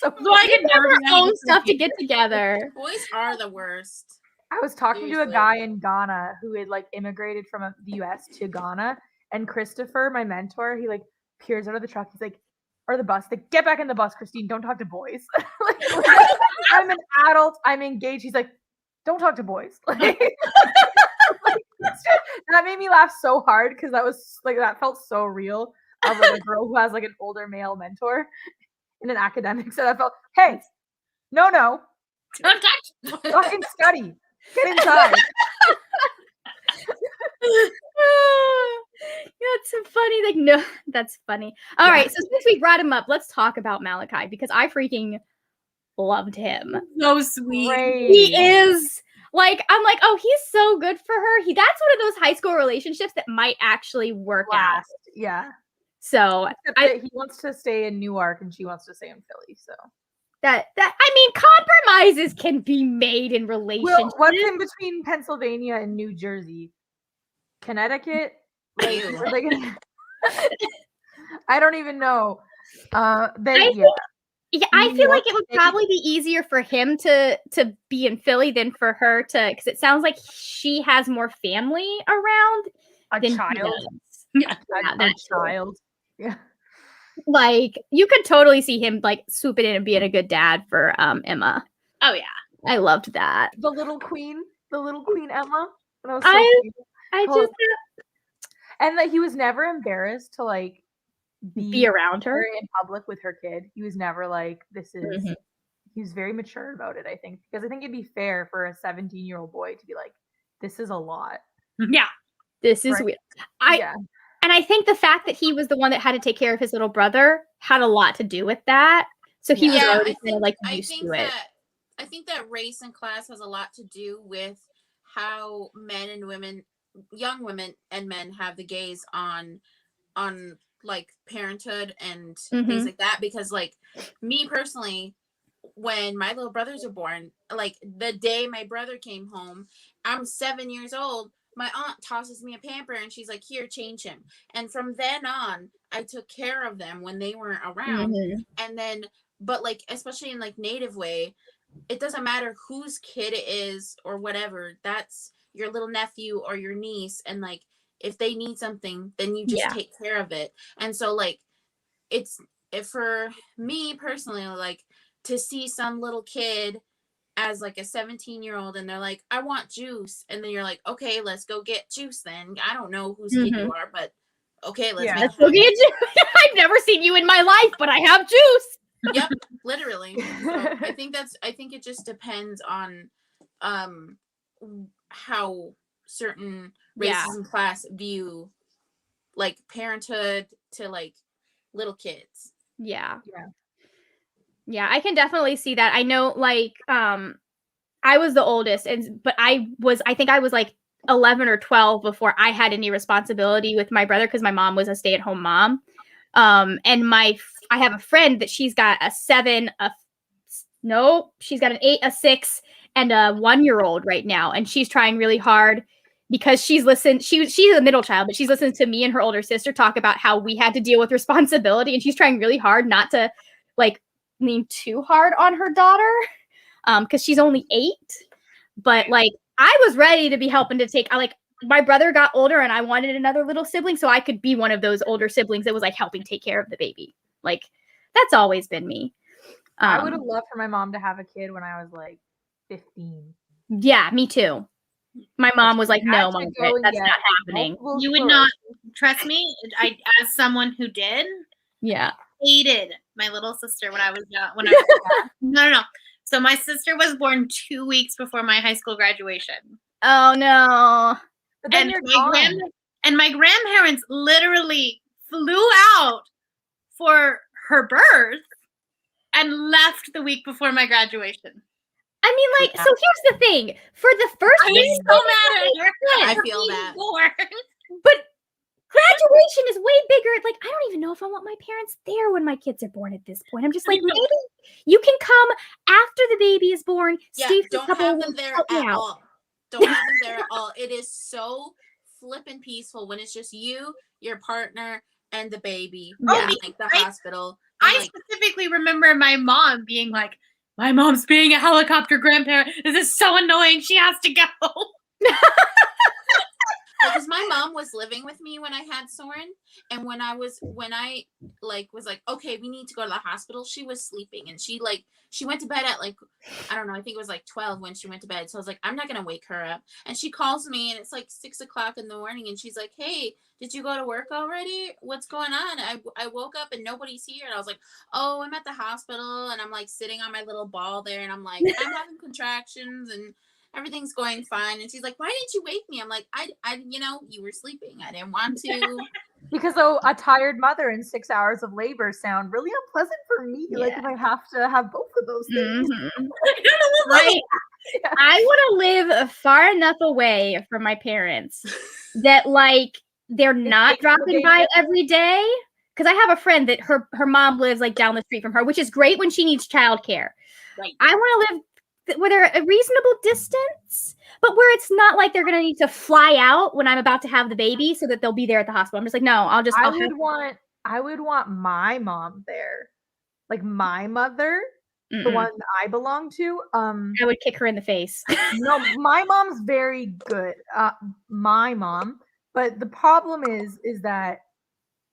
So I could never own stuff to get together. Boys are the worst. I was talking to a guy in Ghana who had like immigrated from the US to Ghana, and Christopher, my mentor, he like peers out of the truck. He's like, or the bus, like, get back in the bus, Christine. Don't talk to boys. Like, I'm an adult. I'm engaged. He's like, don't talk to boys. Like, that made me laugh so hard because that was like that felt so real. Of like a girl who has like an older male mentor in an academic set. I felt, hey, no, don't touch. Fucking study. Get inside. That's so funny. Like, no, that's funny. All right, so since we brought him up, let's talk about Malachi because I freaking loved him. So sweet. Great. He is like, I'm like, oh, he's so good for her. That's one of those high school relationships that might actually work out. Yeah. So he wants to stay in Newark and she wants to stay in Philly. So that I mean, compromises can be made in relationships. Well, what's in between Pennsylvania and New Jersey? Connecticut? Like, I don't even know. I feel like it would probably be easier for him to be in Philly than for her to, because it sounds like she has more family around than child. Yeah, a child. Yeah. Like you could totally see him like swooping in and being a good dad for Emma. Oh yeah. I loved that. The little queen Emma. That was so and that he was never embarrassed to like be around her in public with her kid. He was never like, this is he was very mature about it, I think. Because I think it'd be fair for a 17-year-old boy to be like, this is a lot. Yeah. This is weird. And I think the fact that he was the one that had to take care of his little brother had a lot to do with that. So he was already kind of like used to it. I think that race and class has a lot to do with how men and women, young women and men, have the gaze on like parenthood and things like that. Because like me personally, when my little brothers were born, like the day my brother came home, I'm 7 years old. My aunt tosses me a pamper and she's like, here, change him. And from then on, I took care of them when they weren't around. And then, but like, especially in like native way, it doesn't matter whose kid it is or whatever. That's your little nephew or your niece. And like, if they need something, then you just take care of it. And so like, for me personally, like to see some little kid as like a 17-year-old and they're like, I want juice, and then you're like, okay, let's go get juice then. I don't know whose kid you are, but okay, let's go get juice. I've never seen you in my life, but I have juice. Yep, literally. So I think it just depends on how certain races and class view like parenthood to like little kids. Yeah, I can definitely see that. I know, like, I was the oldest, but I think I was like 11 or 12 before I had any responsibility with my brother because my mom was a stay-at-home mom. And I have a friend that she's got a 7, she's got an 8, a 6, and a 1-year-old right now, and she's trying really hard because she's a middle child, but she's listened to me and her older sister talk about how we had to deal with responsibility, and she's trying really hard not to like lean too hard on her daughter because she's only 8. But like I was ready to be helping to take my brother got older and I wanted another little sibling so I could be one of those older siblings that was like helping take care of the baby. Like that's always been me. I would have loved for my mom to have a kid when I was like 15. Yeah, me too. My mom was like, no, Margaret, that's not happening. You would not trust me. I, as someone who did, hated my little sister when I was young. No. So my sister was born 2 weeks before my high school graduation. Oh no! And my grandparents literally flew out for her birth and left the week before my graduation. I mean, like, so here's the thing. For the first I'm so mad at her. I feel that. But graduation is way bigger. Like, I don't even know if I want my parents there when my kids are born at this point. I'm just like, maybe you can come after the baby is born. Stay for don't have them there at all. Don't have them there at all. It is so flippin' peaceful when it's just you, your partner, and the baby. Yeah. Like the hospital. I specifically remember my mom being like, my mom's being a helicopter grandparent. This is so annoying. She has to go. Because my mom was living with me when I had Soren, and when I was like, okay, we need to go to the hospital, she was sleeping, and she went to bed at like, I don't know, I think it was like 12 when she went to bed. So I was like, I'm not gonna wake her up. And she calls me, and it's like 6 o'clock in the morning, and she's like, hey, did you go to work already? What's going on? I woke up and nobody's here. And I was like, oh, I'm at the hospital, and I'm like sitting on my little ball there, and I'm like, I'm having contractions, and everything's going fine. And she's like, why didn't you wake me? I'm like, I you were sleeping. I didn't want to. Because a tired mother and 6 hours of labor sound really unpleasant for me. Yeah. Like if I have to have both of those things. Mm-hmm. Right. Yeah. I want to live far enough away from my parents that like they're not dropping by every day. Because I have a friend that her mom lives like down the street from her, which is great when she needs childcare. Right. I want to live where they're a reasonable distance, but where it's not like they're going to need to fly out when I'm about to have the baby so that they'll be there at the hospital. I'm just like, no, I would want my mom there. Like my mother, the one I belong to. I would kick her in the face. No, my mom's very good. My mom. But the problem is that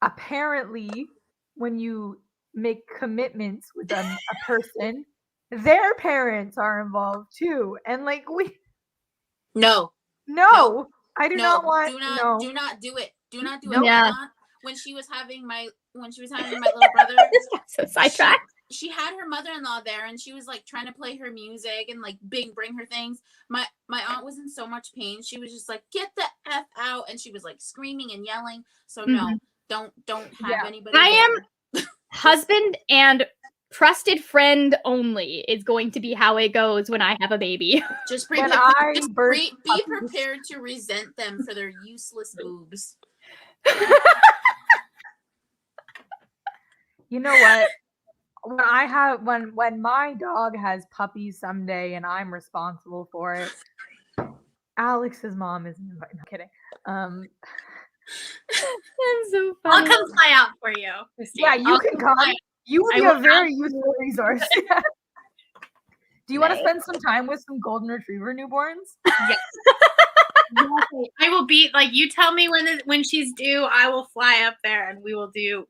apparently when you make commitments with a person, their parents are involved too, and like no, I do not want. Do not do it. Do not do it. Yeah. When she was having my little brother, so sidetracked. She had her mother-in-law there, and she was like trying to play her music and like bring her things. My aunt was in so much pain. She was just like, "Get the F out!" and she was like screaming and yelling. So no, don't have anybody. I am husband and trusted friend only is going to be how it goes when I have a baby. Just be prepared to resent them for their useless boobs. You know what? When my dog has puppies someday and I'm responsible for it, Alex's mom isn't invited. No, kidding. That's so funny. I'll come fly out for you, Christine. Yeah, you can come. You would be a very useful resource. Do you want to spend some time with some golden retriever newborns? Yes. I will be like, you tell me when she's due, I will fly up there and we will do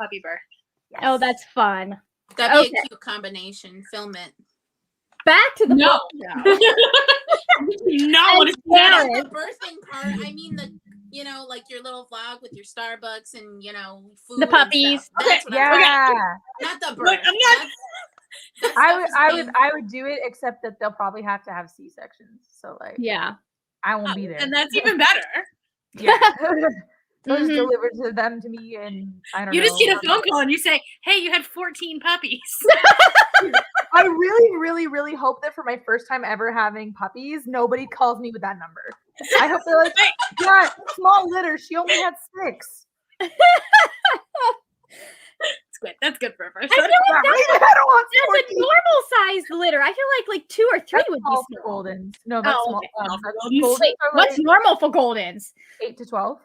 puppy birth. Yes. Oh, that's fun. That'd be a cute combination. Film it. Back to the no. Not what it's the birthing part. I mean like your little vlog with your Starbucks and food. The puppies. That's what not the birth. Look, I would do it, except that they'll probably have to have C-sections. So like I won't be there. And that's even better. Yeah. They'll just deliver them to me, and I don't know. You just get a phone call and you say, hey, you had 14 puppies. I really, really, really hope that for my first time ever having puppies, nobody calls me with that number. I hope they're like, yeah, small litter. She only had 6. That's good for a first. I feel like that's a normal sized litter. I feel like 2 or 3 would be small. Goldens. No, that's small. Wait, what's normal for Goldens? 8 to 12.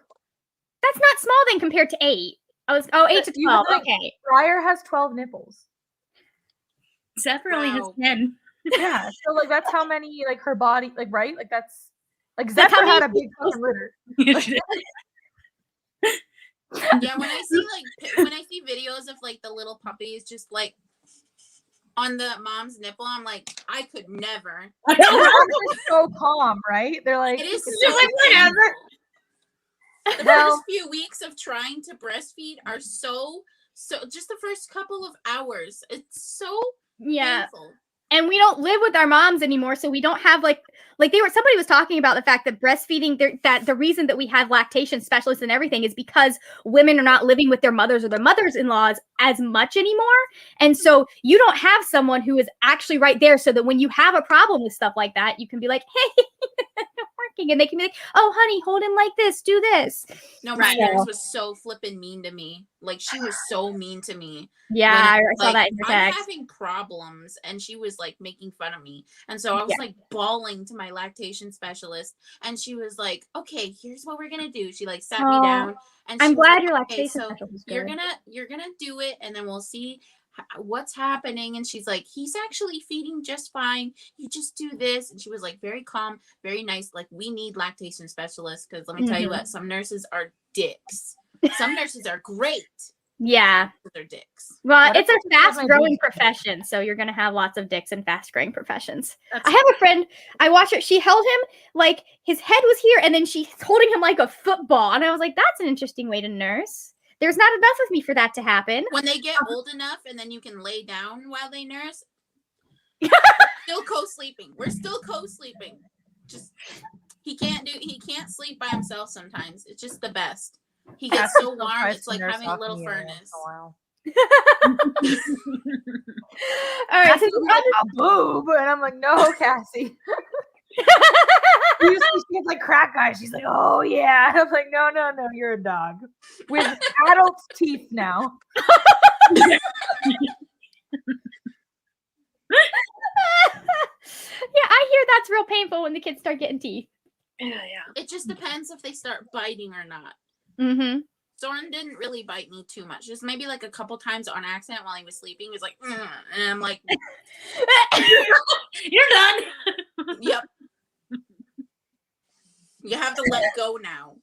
That's not small then compared to 8. 8 to 12. Okay. Briar has 12 nipples. Zephyr only has 10. Yeah, so like that's how many like her body like right like that's like Zephyr had a big fucking litter. Yeah, when I see videos of like the little puppies just like on the mom's nipple, I'm like, I could never. They're so calm, right? They're like, it is so like whatever. The first few weeks of trying to breastfeed are so just the first couple of hours. It's so painful. And we don't live with our moms anymore, so we don't have somebody was talking about the fact that breastfeeding, that the reason that we have lactation specialists and everything is because women are not living with their mothers or their mothers-in-laws as much anymore. And so you don't have someone who is actually right there so that when you have a problem with stuff like that, you can be like, hey, working, and they can be like, oh, honey, hold him like this, do this. No, my nurse was so flippin' mean to me. Like, she was so mean to me. Yeah, I saw that in your text. I'm having problems, and she was like making fun of me. And so I was like bawling to my lactation specialist, and she was like, okay, here's what we're gonna do. She like sat me down, and I'm glad your lactation specialist is good. You're gonna do it, and then we'll see what's happening. And she's like, he's actually feeding just fine, you just do this. And she was like very calm, very nice. Like, we need lactation specialists, because let me tell you what, some nurses are dicks. Some nurses are great. Yeah, they're dicks. Well, it's a fast-growing profession, so you're gonna have lots of dicks in fast-growing professions. I have a friend, I watched her, she held him like his head was here, and then she's holding him like a football, and I was like, that's an interesting way to nurse. There's not enough of me for that to happen. When they get old enough, and then you can lay down while they nurse. Still co-sleeping. We're still co-sleeping. Just he can't sleep by himself sometimes. It's just the best. He gets so warm, it's like having a little furnace. All right, so like a boob, and I'm like, no, Cassie. Usually she gets like crack eyes. She's like, oh yeah. I'm like, no, you're a dog with adult teeth now. Yeah, I hear that's real painful when the kids start getting teeth. Yeah. It just depends if they start biting or not. Mm-hmm. Soren didn't really bite me too much. Just maybe like a couple times on accident while he was sleeping. He was like, and I'm like, you're done. Yep. You have to let go now.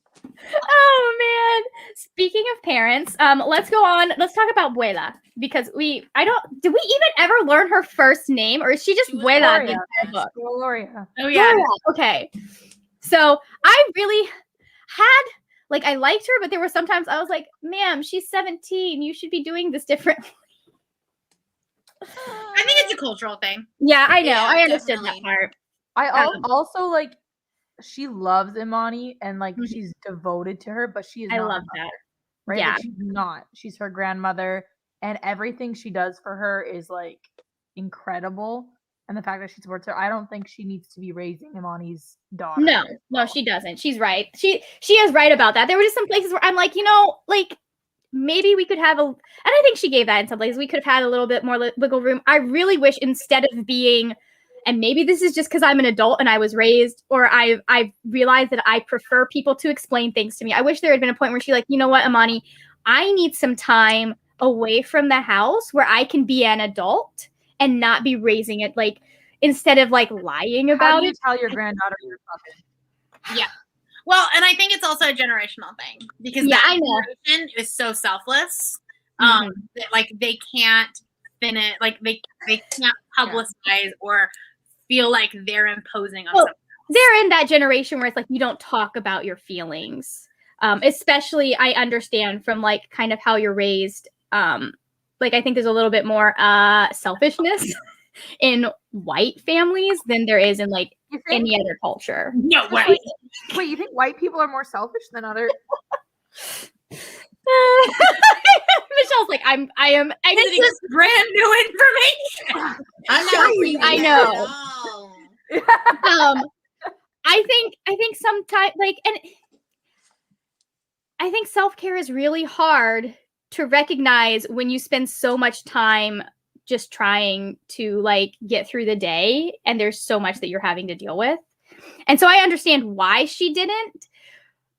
Oh man. Speaking of parents, let's go on. Let's talk about Buela, because did we even ever learn her first name, or is she just Buela? Gloria. Oh yeah. Gloria. Okay. So I really had I liked her, but there were sometimes I was like, ma'am, she's 17. You should be doing this differently. I think it's a cultural thing. Yeah, I know. Yeah, I understood that part. I also like, she loves Imani, and like she's devoted to her, but she is not. I love that. Right? Yeah. Like, she's not. She's her grandmother, and everything she does for her is like incredible. And the fact that she supports her, I don't think she needs to be raising Imani's daughter. No, she doesn't. She's right. She is right about that. There were just some places where I'm like, maybe we could have and I think she gave that in some places. We could have had a little bit more wiggle room. I really wish, instead of being, and maybe this is just because I'm an adult and I was raised, or I've realized that I prefer people to explain things to me. I wish there had been a point where she's like, you know what, Imani, I need some time away from the house where I can be an adult and not be raising it, instead of lying about it. How do you tell your granddaughter you're fucking? Yeah. Well, and I think it's also a generational thing, because that generation is so selfless. That they can't finish, they can't publicize or feel like they're imposing on someone. They're in that generation where it's you don't talk about your feelings. Especially, I understand from kind of how you're raised. I think there's a little bit more selfishness in white families than there is in any other culture. No way. Wait, you think white people are more selfish than other? Michelle's like, I am exiting this brand new information. I know. I think sometimes and I think self-care is really hard to recognize when you spend so much time just trying to get through the day, and there's so much that you're having to deal with. And so I understand why she didn't.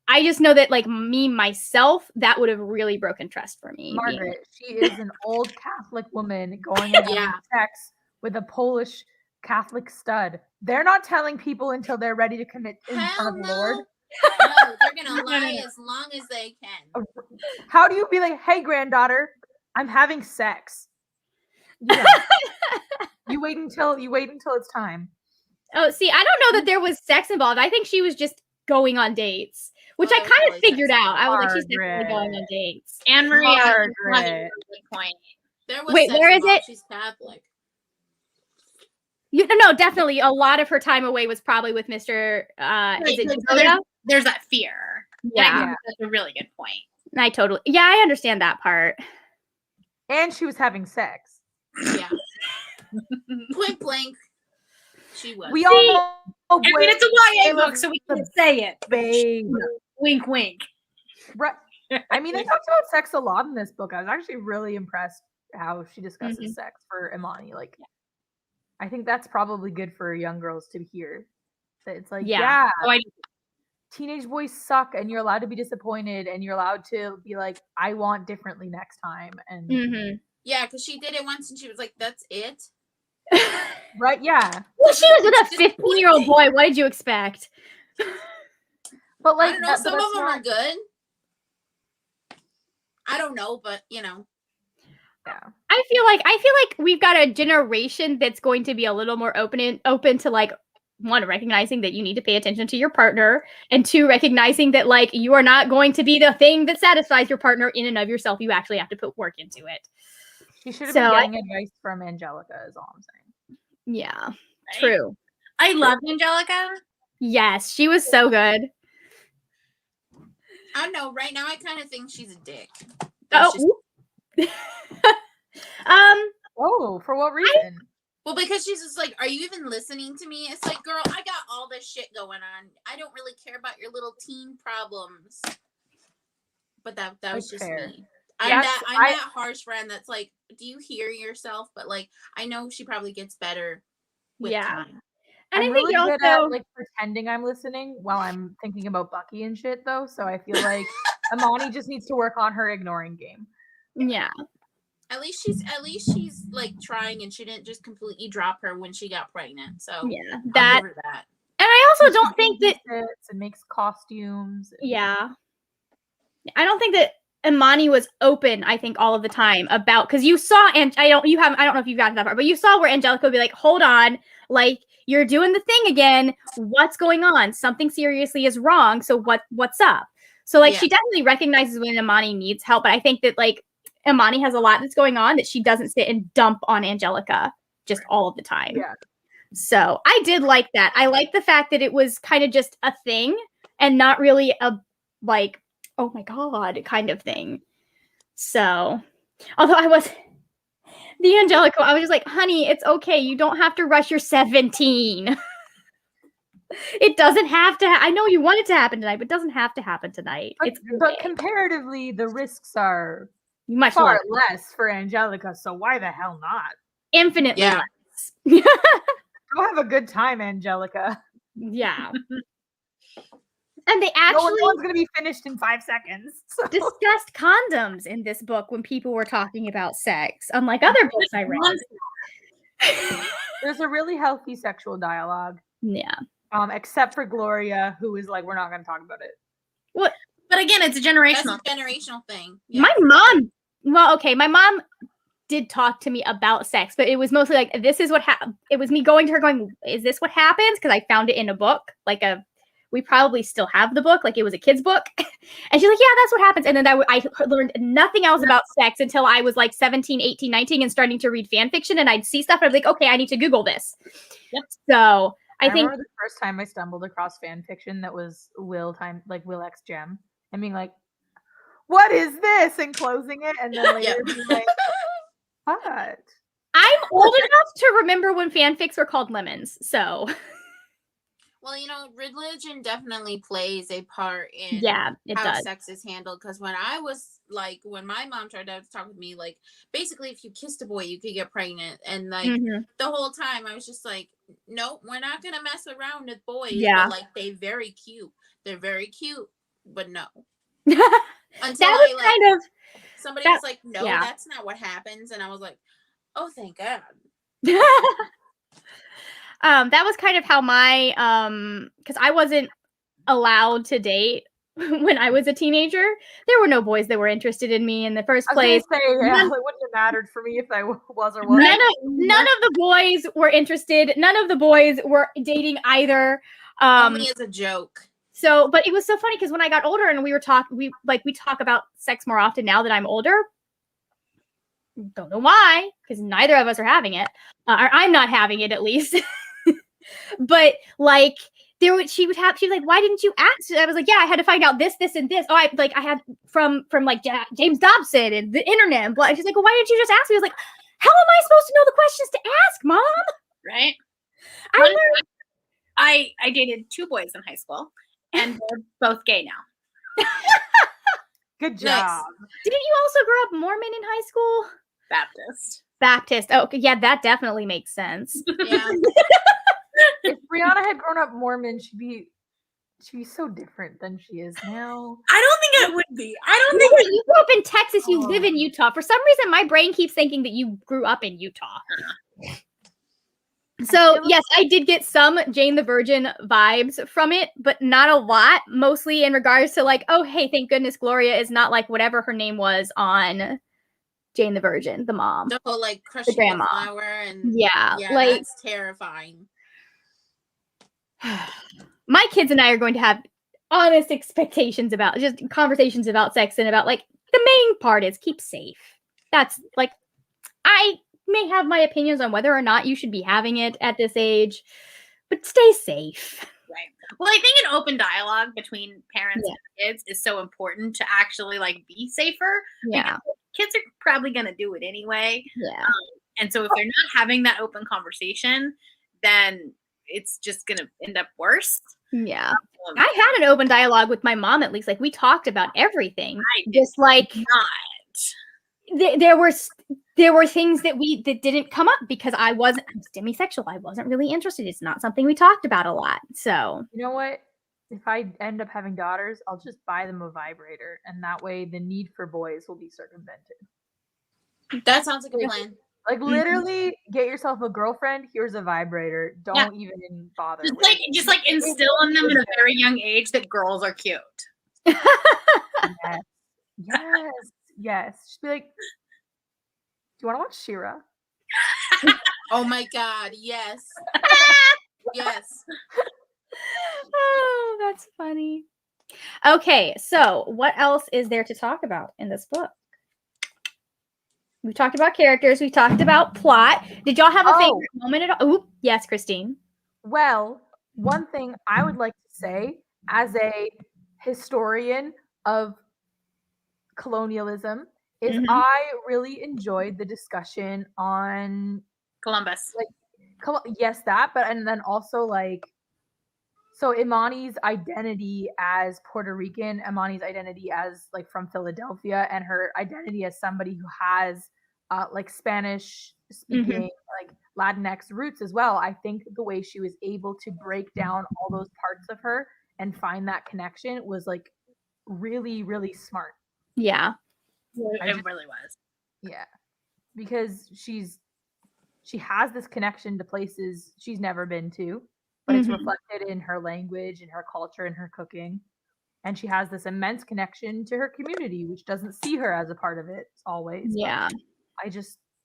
I just know that myself, that would have really broken trust for me. Margaret, she is an old Catholic woman going into sex with a Polish Catholic stud. They're not telling people until they're ready to commit in front of the Lord. No, they're gonna lie as long as they can. How do you be like, hey, granddaughter, I'm having sex? Yeah. You wait until it's time. Oh, see, I don't know that there was sex involved. I think she was just going on dates, which I kind of figured out. I was like, she's definitely going on dates. Anne Marie has a Margaret. good point. Wait, where is it? She's Catholic. No, definitely. A lot of her time away was probably with Mr. Is it Dakota? There's that fear. Yeah. That's a really good point. I understand that part. And she was having sex. Yeah. Point blank. She was. We all know. I mean, it's a YA book, so we can say it. Babe. Wink, wink. Right. I mean, they talked about sex a lot in this book. I was actually really impressed how she discusses sex for Imani. Like, I think that's probably good for young girls to hear. That it's like, teenage boys suck, and you're allowed to be disappointed, and you're allowed to be like, I want differently next time. And yeah, because she did it once, and she was like, "That's it." Right? Yeah. Well, she was with a 15-year-old boy. What did you expect? But like, I don't know. Some of them are good. I don't know, but you know. Yeah. I feel like we've got a generation that's going to be a little more open to like, one, recognizing that you need to pay attention to your partner, and two, recognizing that like you are not going to be the thing that satisfies your partner in and of yourself. You actually have to put work into it. She should have been getting advice from Angelica, is all I'm saying. Yeah, true. I love Angelica. Yes, she was so good. I don't know. Right now, I kind of think she's a dick. For what reason? Well, because she's just like, are you even listening to me? It's like, girl, I got all this shit going on. I don't really care about your little teen problems. But that was just fair. me. I'm that harsh friend that's like, do you hear yourself? But like, I know she probably gets better with time. And I'm really good at like pretending I'm listening while I'm thinking about Bucky and shit, though. So I feel like Imani just needs to work on her ignoring game. Yeah. At least she's like trying, and she didn't just completely drop her when she got pregnant. So yeah, I'll give her that. And I also don't think that it makes costumes. Yeah. I don't think that Imani was open, I think, all of the time about, because you saw, and I don't know if you got to that part, but you saw where Angelica would be like, hold on, like, you're doing the thing again. What's going on? Something seriously is wrong. So what's up? So like, she definitely recognizes when Imani needs help, but I think that like Imani has a lot that's going on that she doesn't sit and dump on Angelica just all of the time. Yeah. So I did like that. I like the fact that it was kind of just a thing and not really a like, oh my God kind of thing. So, although I was just like, honey, it's okay. You don't have to rush your 17. It doesn't have to. I know you want it to happen tonight, but it doesn't have to happen tonight. But comparatively, the risks are much far less for Angelica. So why the hell not? Infinitely less. Go have a good time, Angelica. Yeah. And they actually no one's going to be finished in 5 seconds. So. Discussed condoms in this book when people were talking about sex, unlike other books I read. There's a really healthy sexual dialogue. Yeah. Except for Gloria, who is like, we're not going to talk about it. What? But again, it's a generational. That's a generational thing. Yeah. My mom did talk to me about sex, but it was mostly like, this is what happened. It was me going to her going, is this what happens? Because I found it in a book, we probably still have the book, like it was a kid's book. And she's like, yeah, that's what happens. And then I learned nothing else about sex until I was like 17, 18, 19 and starting to read fan fiction. And I'd see stuff and I'd be like, okay, I need to Google this. Yep. So I think remember the first time I stumbled across fan fiction that was Will X Gem, and being like, what is this? And closing it. And then later being like, what? I'm old enough to remember when fanfics were called lemons. So well, religion definitely plays a part in how sex is handled. Because when my mom tried to talk with me, like, basically, if you kissed a boy, you could get pregnant. And, like, the whole time, I was just like, nope, we're not going to mess around with boys. Yeah. But, like, they're very cute, but no. Until somebody was like, no, that's not what happens. And I was like, oh, thank God. That was kind of how my because I wasn't allowed to date when I was a teenager. There were no boys that were interested in me in the first place. I was gonna say, it wouldn't have mattered for me if I was or wasn't. None of the boys were interested. None of the boys were dating either. Only as a joke. So, but it was so funny because when I got older and we talk about sex more often now that I'm older. Don't know why, because neither of us are having it. Or I'm not having it, at least. But like, she was like, why didn't you ask? I was like, yeah, I had to find out this, and this. Oh, I had from like James Dobson and the internet. And she's like, well, why didn't you just ask me? I was like, how am I supposed to know the questions to ask, Mom? Right. I dated 2 boys in high school, and they're both gay now. Good job. Nice. Didn't you also grow up Mormon in high school? Baptist. Oh, yeah, that definitely makes sense. Yeah. If Brianna had grown up Mormon, she'd be so different than she is now. I don't think I would be. I don't think you grew up in Texas. You live in Utah. For some reason, my brain keeps thinking that you grew up in Utah. So yes, I did get some Jane the Virgin vibes from it, but not a lot. Mostly in regards to like, oh hey, thank goodness Gloria is not like whatever her name was on Jane the Virgin, the mom. The whole like crushing the grandma flower and yeah, like that's terrifying. My kids and I are going to have honest expectations about just conversations about sex and about like the main part is keep safe. That's like I may have my opinions on whether or not you should be having it at this age, but stay safe. Right. Well, I think an open dialogue between parents and kids is so important to actually like be safer. Yeah. Kids are probably going to do it anyway. Yeah. And so if they're not having that open conversation, then it's just going to end up worse. Yeah. I had an open dialogue with my mom, at least. Like we talked about everything. Just like there were things that didn't come up because I was demisexual. I wasn't really interested. It's not something we talked about a lot. So you know what? If I end up having daughters, I'll just buy them a vibrator, and that way the need for boys will be circumvented. That sounds like a plan. Like literally, get yourself a girlfriend. Here's a vibrader. Don't even bother. Just like instill in them at a very young age that girls are cute. Yes. Just be like, do you want to watch She-Ra? Oh my God, yes. Yes. Oh, that's funny. Okay, so what else is there to talk about in this book? We talked about characters. We talked about plot. Did y'all have a favorite moment at all? Oh, yes, Christine. Well, one thing I would like to say as a historian of colonialism is I really enjoyed the discussion on Columbus. Yes, that, but and then also like so Imani's identity as Puerto Rican, Imani's identity as like from Philadelphia, and her identity as somebody who has like Spanish speaking, like Latinx roots as well. I think the way she was able to break down all those parts of her and find that connection was like really, really smart. Yeah. It really was. Yeah. Because she has this connection to places she's never been to, but it's reflected in her language, in her culture, in her cooking. And she has this immense connection to her community, which doesn't see her as a part of it always. Yeah.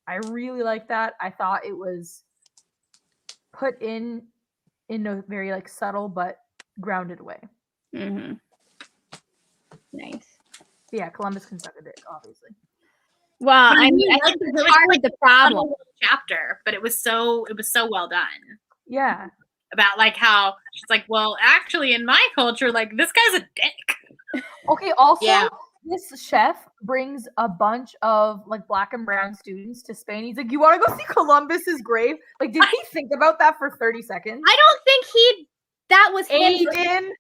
I really like that. I thought it was put in a very like subtle but grounded way. Nice. Yeah, Columbus can suck a dick, obviously. Well, I mean, I think it's part of the problem. Chapter, but it was so well done. Yeah. About like how she's like, well, actually, in my culture, like this guy's a dick. Okay. Also, this chef brings a bunch of like Black and brown students to Spain. He's like, you want to go see Columbus's grave? Like, did he think about that for 30 seconds? I don't think that was Aiden.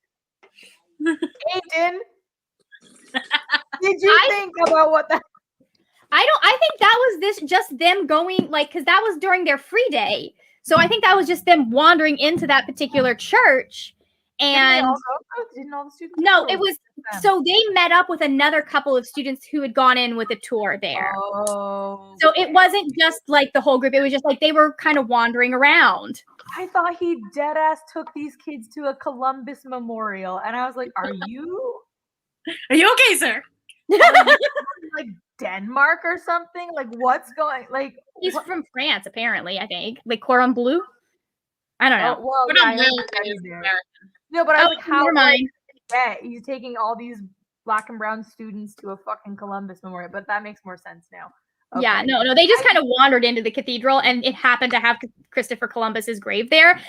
Did you think about what that? I think that was just them going like, because that was during their free day. So I think that was just them wandering into that particular church. And didn't all the students? No, it was so they met up with another couple of students who had gone in with a tour there. Oh. So it wasn't just like the whole group. It was just like they were kind of wandering around. I thought he dead ass took these kids to a Columbus memorial, and I was like, "Are you okay, sir? Like Denmark or something? Like what's going? Like he's from France, apparently. I think like Cordon Bleu. I don't know. Oh, well, yeah, no, but I was like, how? Yeah, he's taking all these black and brown students to a fucking Columbus memorial, but that makes more sense now. Okay. Yeah, no, they just kind of wandered into the cathedral, and it happened to have Christopher Columbus's grave there.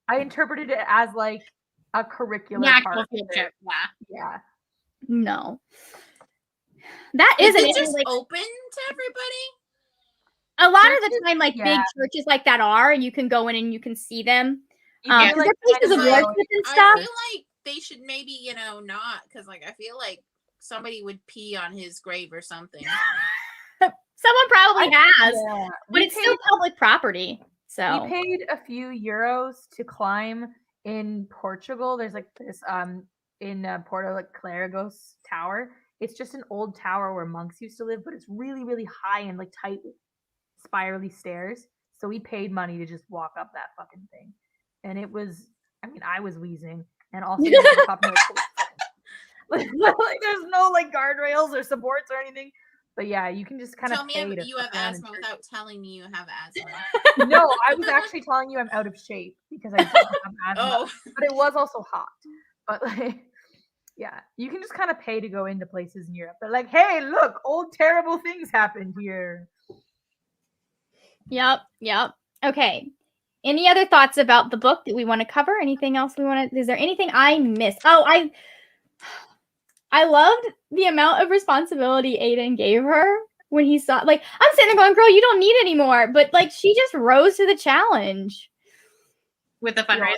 I interpreted it as like a curricular part. Yeah. No. That is it just like, open to everybody? A lot of the time, like big churches like that are, and you can go in and you can see them. Like, they're places of worship and stuff. I feel like they should maybe, not, because like I feel like somebody would pee on his grave or something. Someone probably has, but it's still public property. So we paid a few euros to climb in Portugal. There's like this in Porto, like Claragos Tower. It's just an old tower where monks used to live, but it's really, really high and like tight, spirally stairs. So we paid money to just walk up that fucking thing, and it was. I mean, I was wheezing, and also like there's no like guardrails or supports or anything. But yeah, you can just kind of tell me you have asthma without telling me you have asthma. No, I was actually telling you I'm out of shape because I don't have asthma. But it was also hot. But like, yeah, you can just kind of pay to go into places in Europe. They're like, hey, look, old terrible things happened here. Yep. Okay. Any other thoughts about the book that we want to cover? Anything else we want to? Is there anything I missed? Oh, I loved the amount of responsibility Aiden gave her when he saw, like, I'm sitting there going, girl, you don't need any more. But, like, she just rose to the challenge. With the fundraiser?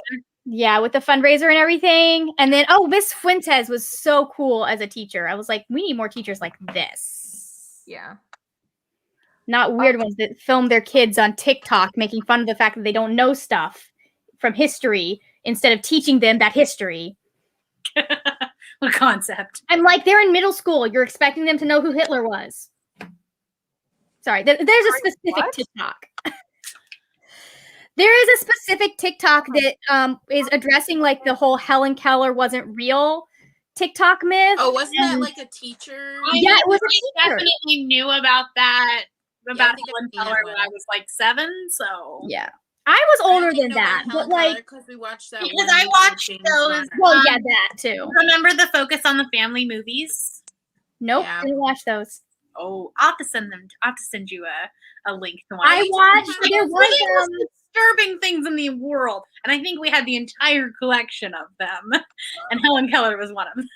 Yeah, with the fundraiser and everything. And then, Miss Fuentes was so cool as a teacher. I was like, we need more teachers like this. Yeah. Not weird ones that film their kids on TikTok making fun of the fact that they don't know stuff from history instead of teaching them that history. What concept? I'm like, they're in middle school. You're expecting them to know who Hitler was. Sorry, there's a specific TikTok. There is a specific TikTok that is addressing like the whole Helen Keller wasn't real TikTok myth. Oh, wasn't that like a teacher? Yeah, it was a teacher. Definitely knew about that. About Helen Keller when I was like 7, so yeah. I was older than that, but like because we watched that. Because I watched those. Well, yeah, that too. Remember the Focus on the Family movies? Nope, didn't watch those. Oh, I'll have to send them. I'll have to send you a link to one. I watched. There was disturbing things in the world, and I think we had the entire collection of them, and Helen Keller was one of them.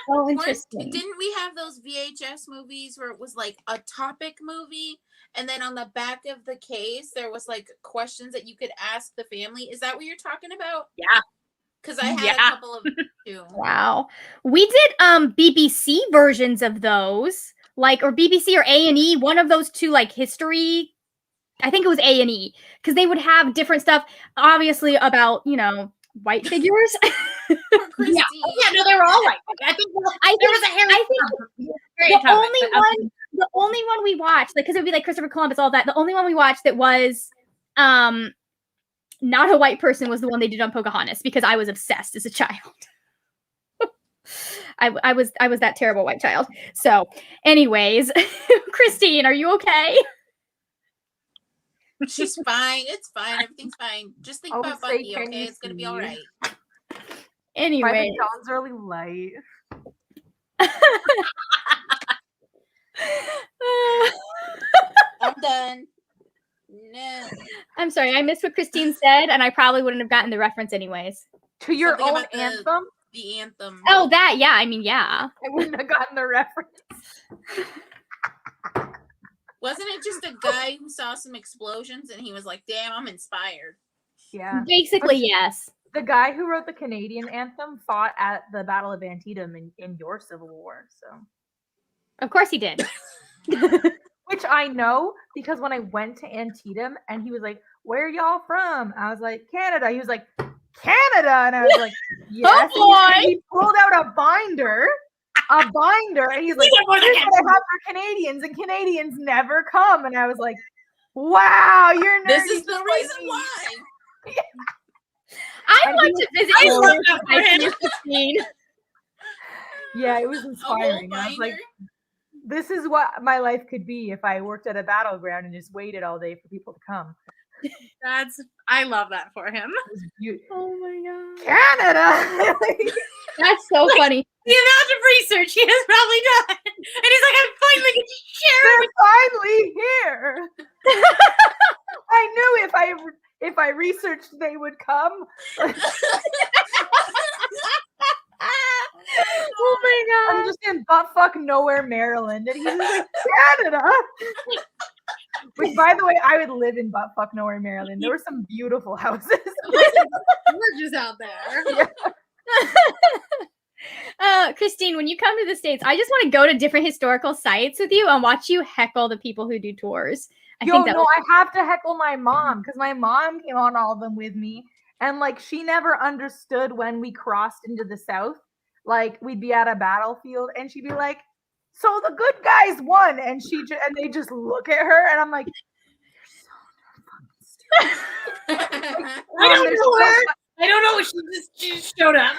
Oh, interesting. Didn't we have those VHS movies where it was like a topic movie, and then on the back of the case there was like questions that you could ask the family? Is that what you're talking about? Yeah. Because I had a couple of them too. Wow. We did BBC versions of those, like, or BBC or A&E, one of those two, like history. I think it was A&E, because they would have different stuff, obviously about, white figures. Yeah. No, they were all white. I think there was a Harry. The only one we watched, like, because it would be like Christopher Columbus, all that. The only one we watched that was not a white person was the one they did on Pocahontas, because I was obsessed as a child. I was that terrible white child. So, anyways, Christine, are you okay? She's fine. It's fine. Everything's fine. Just think about Bucky, okay? It's gonna be all right. Anyway, John's really light. I'm done. No. I'm sorry. I missed what Christine said, and I probably wouldn't have gotten the reference anyways. To your own anthem? The anthem. Oh, that. Yeah. I mean, yeah. I wouldn't have gotten the reference. Wasn't it just a guy who saw some explosions and he was like, damn, I'm inspired? Yeah. Basically, yes. The guy who wrote the Canadian anthem fought at the Battle of Antietam in your Civil War, so. Of course he did. Which I know because when I went to Antietam and he was like, where y'all from? I was like, Canada. He was like, Canada? And I was like, yes. Oh, and he pulled out a binder, and he's like, here's what I have for Canadians, and Canadians never come. And I was like, wow, you're nerdy. This is the reason why. I want to visit you. Yeah, it was inspiring. I was like, this is what my life could be if I worked at a battleground and just waited all day for people to come. I love that for him. Oh my god, Canada! That's so funny. The amount of research he has probably done, and he's like, I'm finally going to share. They're finally here. I knew if I researched, they would come. Oh my god! I'm just in buttfuck nowhere, Maryland, and he's like, Canada. Which, by the way, I would live in buttfuck nowhere, Maryland. There were some beautiful houses. Gorgeous out there. Yeah. Christine, when you come to the States, I just want to go to different historical sites with you and watch you heckle the people who do tours. I have to heckle my mom because my mom came on all of them with me, and like she never understood when we crossed into the South. Like we'd be at a battlefield, and she'd be like, "So the good guys won," and they just look at her, and I'm like, "You're so fucking stupid." I don't know. She just showed up.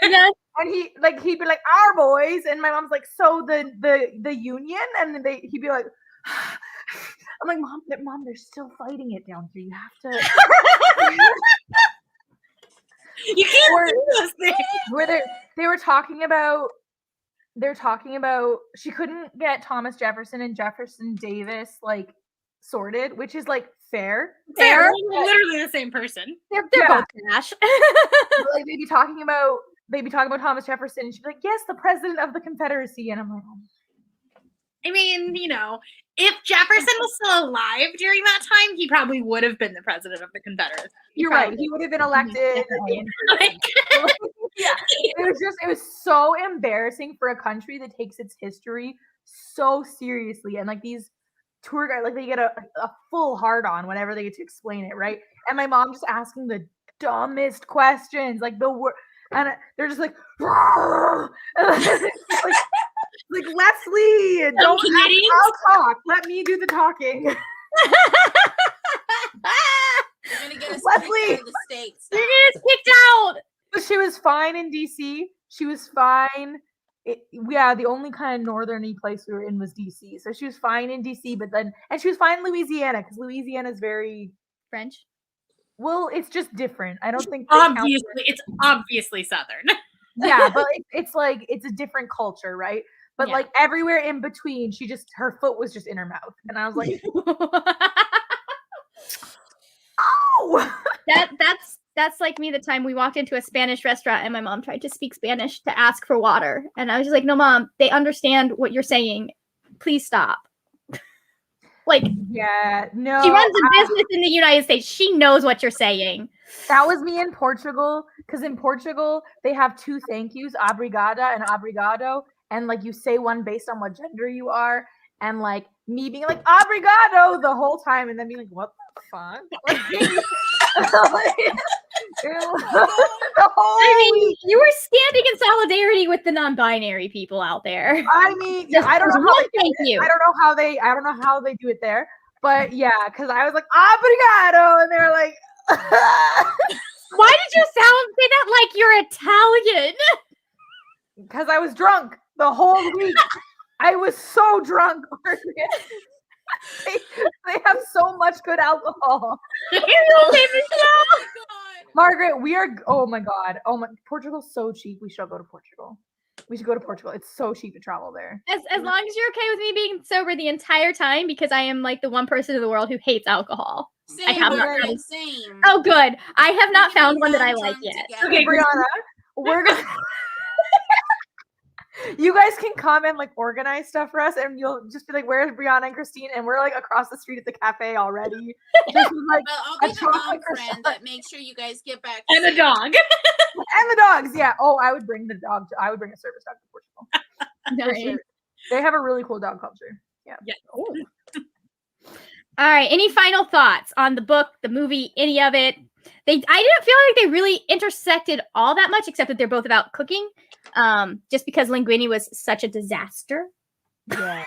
Yeah. And he'd be like, "Our boys," and my mom's like, "So the Union," and he'd be like, I'm like, Mom, they're still fighting it down here. You have to. You can't do those things. Where they're talking about she couldn't get Thomas Jefferson and Jefferson Davis like sorted, which is like fair. They're literally the same person. They're both trash. Like they'd be talking about Thomas Jefferson, and she'd be like, "Yes, the president of the Confederacy," and I'm like, oh. I mean, if Jefferson was still alive during that time, he probably would have been the president of the Confederacy. You're right. He would have been elected. Yeah, it was so embarrassing for a country that takes its history so seriously, and like these tour guides, like they get a full hard on whenever they get to explain it, right? And my mom just asking the dumbest questions, like and they're just like, like Leslie, don't ask, I'll talk. Let me do the talking. You're gonna get us Leslie, kicked out of the States. You're gonna get us kicked out. But she was fine in DC. She was fine. The only kind of northerny place we were in was DC. So she was fine in DC, and she was fine in Louisiana because Louisiana is very French. Well, it's just different. I don't think it's obviously Southern. Yeah, but it's like it's a different culture, right? But like everywhere in between, her foot was just in her mouth, and I was like, "Oh!" That's like me. The time we walked into a Spanish restaurant, and my mom tried to speak Spanish to ask for water, and I was just like, "No, Mom, they understand what you're saying. Please stop." Like, yeah, no. She runs a business in the United States. She knows what you're saying. That was me in Portugal, because in Portugal they have two thank yous, obrigada and obrigado, and like you say one based on what gender you are, and like me being like obrigado the whole time, and then being like, what the fuck? You were standing in solidarity with the non-binary people out there. I mean, I don't know how they do it there, but yeah, because I was like obrigado, and they're like, why did you say that like you're Italian? Because I was drunk the whole week. I was so drunk. They have so much good alcohol. Margaret, oh my god. Portugal's so cheap. We should go to Portugal. It's so cheap to travel there. As long as you're okay with me being sober the entire time, because I am like the one person in the world who hates alcohol. Same. Oh, good. I have not found one that I like yet. Okay, Brianna, we're gonna. You guys can come and like organize stuff for us, and you'll just be like, "Where's Brianna and Christine?" And we're like across the street at the cafe already. Just like I'll be the dog friend that makes sure you guys get back. And the dog. And the dogs, yeah. Oh, I would bring the dog. I would bring a service dog to Portugal. Nice. Sure. They have a really cool dog culture. Yeah. All right. Any final thoughts on the book, the movie, any of it? I didn't feel like they really intersected all that much, except that they're both about cooking. Just because Linguini was such a disaster. Yeah.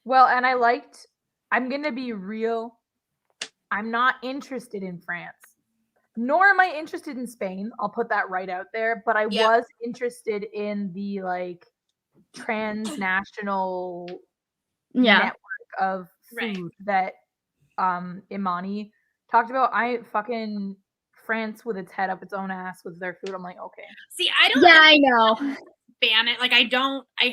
Well, and I'm gonna be real. I'm not interested in France, nor am I interested in Spain. I'll put that right out there. But I was interested in the like transnational network of food that Imani talked about. France with its head up its own ass with their food. I'm like, okay. See, I don't. Yeah, I know. Spanish, like I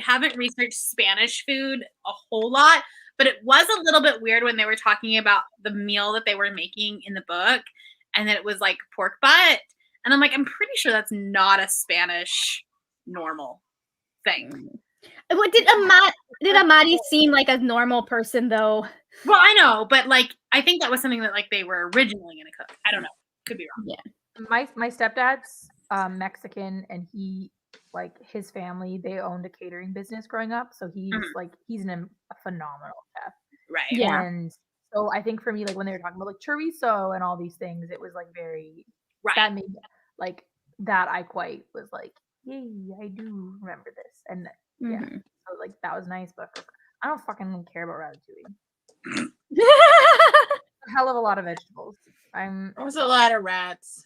haven't researched Spanish food a whole lot, but it was a little bit weird when they were talking about the meal that they were making in the book, and that it was like pork butt, and I'm like, I'm pretty sure that's not a Spanish normal thing. What did Amadi seem like a normal person though? Well, I know, but like I think that was something that like they were originally gonna cook. I don't know, could be wrong. Yeah, my stepdad's Mexican, and his family, they owned a catering business growing up, so he's a phenomenal chef, right? Yeah. And so I think for me, like when they were talking about like chorizo and all these things, it was like very that made like that I quite was like, yay, I do remember this, and so like that was nice, but I don't fucking care about ratatouille. A hell of a lot of vegetables. There's a lot of rats.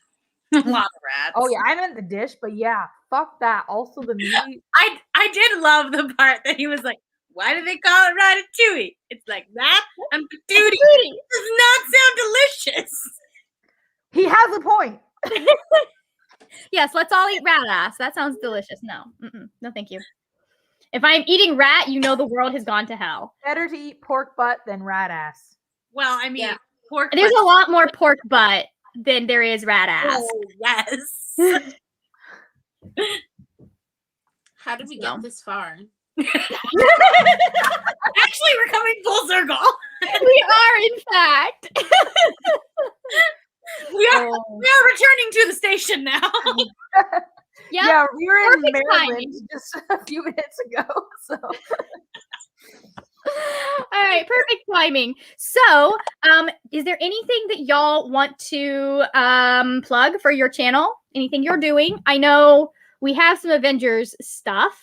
A lot of rats. Oh yeah, I meant the dish, but yeah, fuck that. Also the movie. I did love the part that he was like, why do they call it ratatouille? It's like that and patootie. Does not sound delicious. He has a point. Yes, let's all eat rat ass. That sounds delicious. No, no, thank you. If I'm eating rat, you know the world has gone to hell. Better to eat pork butt than rat ass. Well, I mean, pork. There's a lot more pork butt than there is rat ass. Oh, yes. How did we get this far? Actually, we're coming full circle. We are, in fact. We are returning to the station now. Yeah, we were in Maryland just a few minutes ago. So, all right, perfect timing. So, is there anything that y'all want to plug for your channel? Anything you're doing? I know we have some Avengers stuff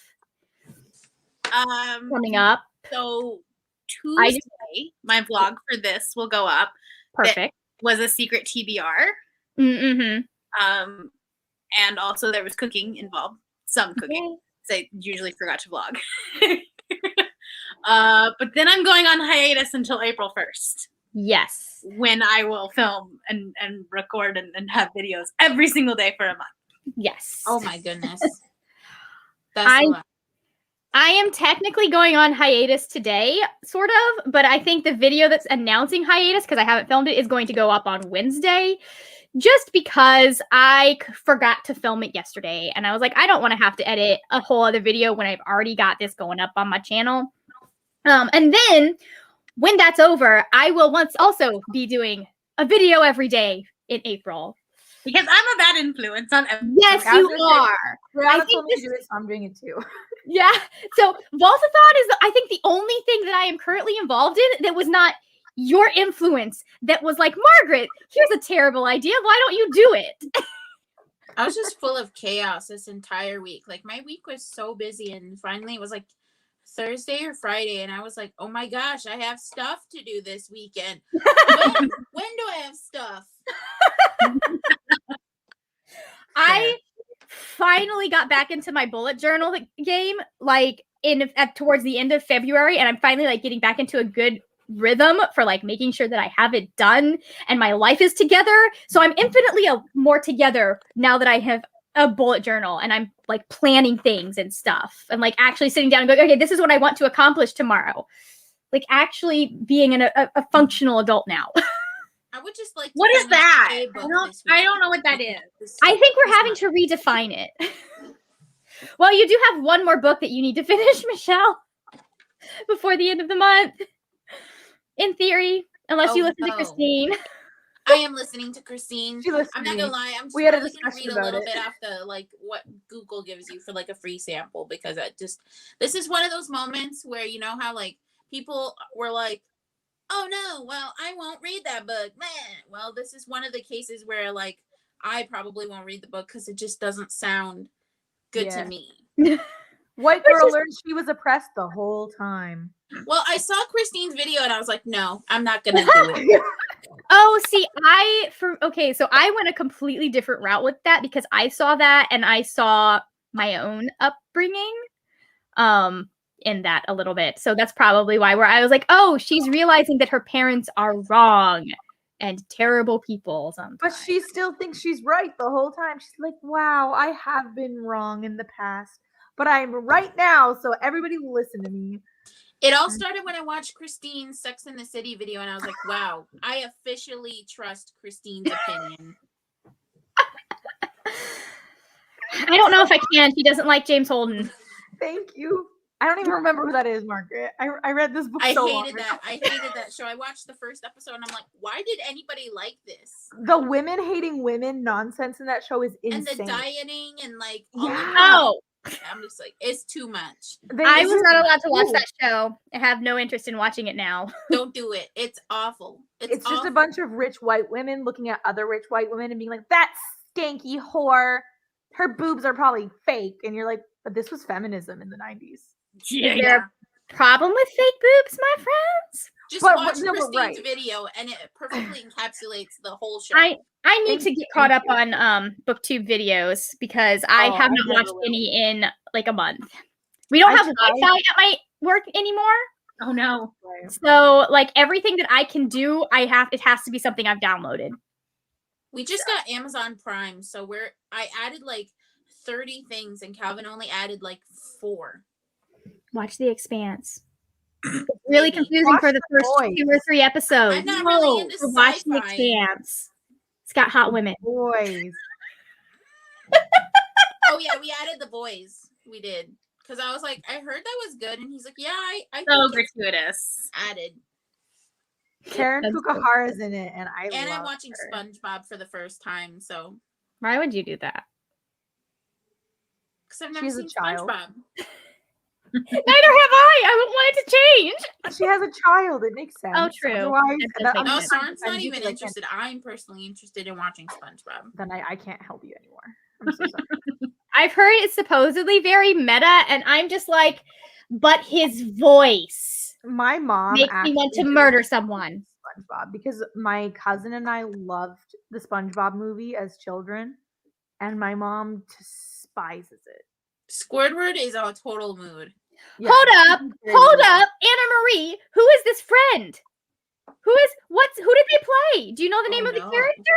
coming up. So Tuesday, my vlog for this will go up. Perfect. It was a secret TBR. And also there was cooking involved. Some cooking. So I usually forgot to vlog. But then I'm going on hiatus until April 1st. Yes. When I will film and record and have videos every single day for a month. Yes. Oh my goodness. That's a lot. I am technically going on hiatus today, sort of, but I think the video that's announcing hiatus, because I haven't filmed it, is going to go up on Wednesday, just because I forgot to film it yesterday. And I was like, I don't want to have to edit a whole other video when I've already got this going up on my channel. And then when that's over, I will also be doing a video every day in April. Because I'm a bad influence on everything. Yes, you are. I think I'm doing it too. Yeah. So Vaultathon is, I think, the only thing that I am currently involved in that was not your influence. That was like, Margaret, here's a terrible idea. Why don't you do it? I was just full of chaos this entire week. Like my week was so busy, and finally it was like Thursday or Friday, and I was like, oh my gosh, I have stuff to do this weekend. When do I have stuff? I finally got back into my bullet journal game, like towards the end of February, and I'm finally like getting back into a good rhythm for like making sure that I have it done and my life is together. So I'm infinitely more together now that I have a bullet journal and I'm like planning things and stuff and like actually sitting down and going, okay, this is what I want to accomplish tomorrow. Like actually being a functional adult now. I would just like. What is that? I don't know what that is. I think we're having to redefine it. Well, you do have one more book that you need to finish, Michelle, before the end of the month. In theory, unless you listen to Christine. I am listening to Christine. I'm not gonna lie. I'm just gonna read a little bit off the like what Google gives you for like a free sample, because this is one of those moments where you know how like people were like, oh no, well, I won't read that book. Man. Well, this is one of the cases where like I probably won't read the book because it just doesn't sound good to me. White girl learned she was oppressed the whole time. Well, I saw Christine's video and I was like, no, I'm not gonna do it. Oh, see, so I went a completely different route with that because I saw that and I saw my own upbringing in that a little bit. So that's probably why, where I was like, oh, she's realizing that her parents are wrong and terrible people sometimes. But she still thinks she's right the whole time. She's like, wow, I have been wrong in the past, but I'm right now, so everybody listen to me. It all started when I watched Christine's Sex and the City video, and I was like, wow, I officially trust Christine's opinion. I don't know if I can. She doesn't like James Holden. Thank you. I don't even remember who that is, Margaret. I read this book so long ago. I hated that show. I watched the first episode, and I'm like, why did anybody like this? The women hating women nonsense in that show is insane. And the dieting and like, I'm just like, it's too much. I was not allowed to watch that show. I have no interest in watching it now. Don't do it. It's awful. It's just a bunch of rich white women looking at other rich white women and being like, that skanky whore. Her boobs are probably fake. And you're like, but this was feminism in the 90s. Is there a problem with fake boobs, my friends? Just watch Christine's video and it perfectly encapsulates the whole show. I need to get caught up on BookTube videos because I have not watched any in like a month. We don't have Wi-Fi at my work anymore. Oh no. So like everything that I can do, it has to be something I've downloaded. We just got Amazon Prime, so I added like 30 things and Calvin only added like 4. Watch The Expanse. It's really confusing for the first 2 or 3 episodes. I'm not really into sci-fi. Watch The Expanse. It's got hot women. Boys. Oh yeah, we added The Boys. We did. Because I was like, I heard that was good. And he's like, yeah, I so gratuitous. Added. Karen Fukuhara's in it, and I'm watching SpongeBob for the first time, so. Why would you do that? Because I've never seen SpongeBob. Neither have I wouldn't want it to change. She has a child. It makes sense. Oh, true. No, Sarn's not even interested. I'm personally interested in watching SpongeBob. Then I can't help you anymore. I'm so sorry. I've heard it's supposedly very meta, and I'm just like, but his voice. My mom makes me want to murder someone. SpongeBob, because my cousin and I loved the SpongeBob movie as children, and my mom despises it. Squidward is a total mood. Yeah. Hold up, Anna Marie. Who is this friend? Who did they play? Do you know the name of the character?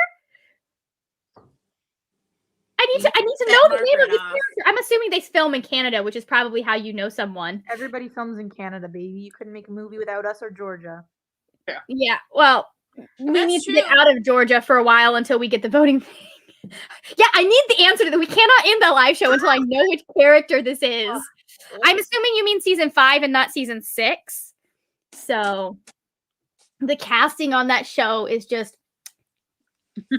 I need to know the name of the character. I'm assuming they film in Canada, which is probably how you know someone. Everybody films in Canada, baby. You couldn't make a movie without us or Georgia. Yeah, well, we need to get out of Georgia for a while until we get the voting thing. Yeah, I need the answer to that. We cannot end the live show until I know which character this is. I'm assuming you mean season 5 and not season 6. So the casting on that show is just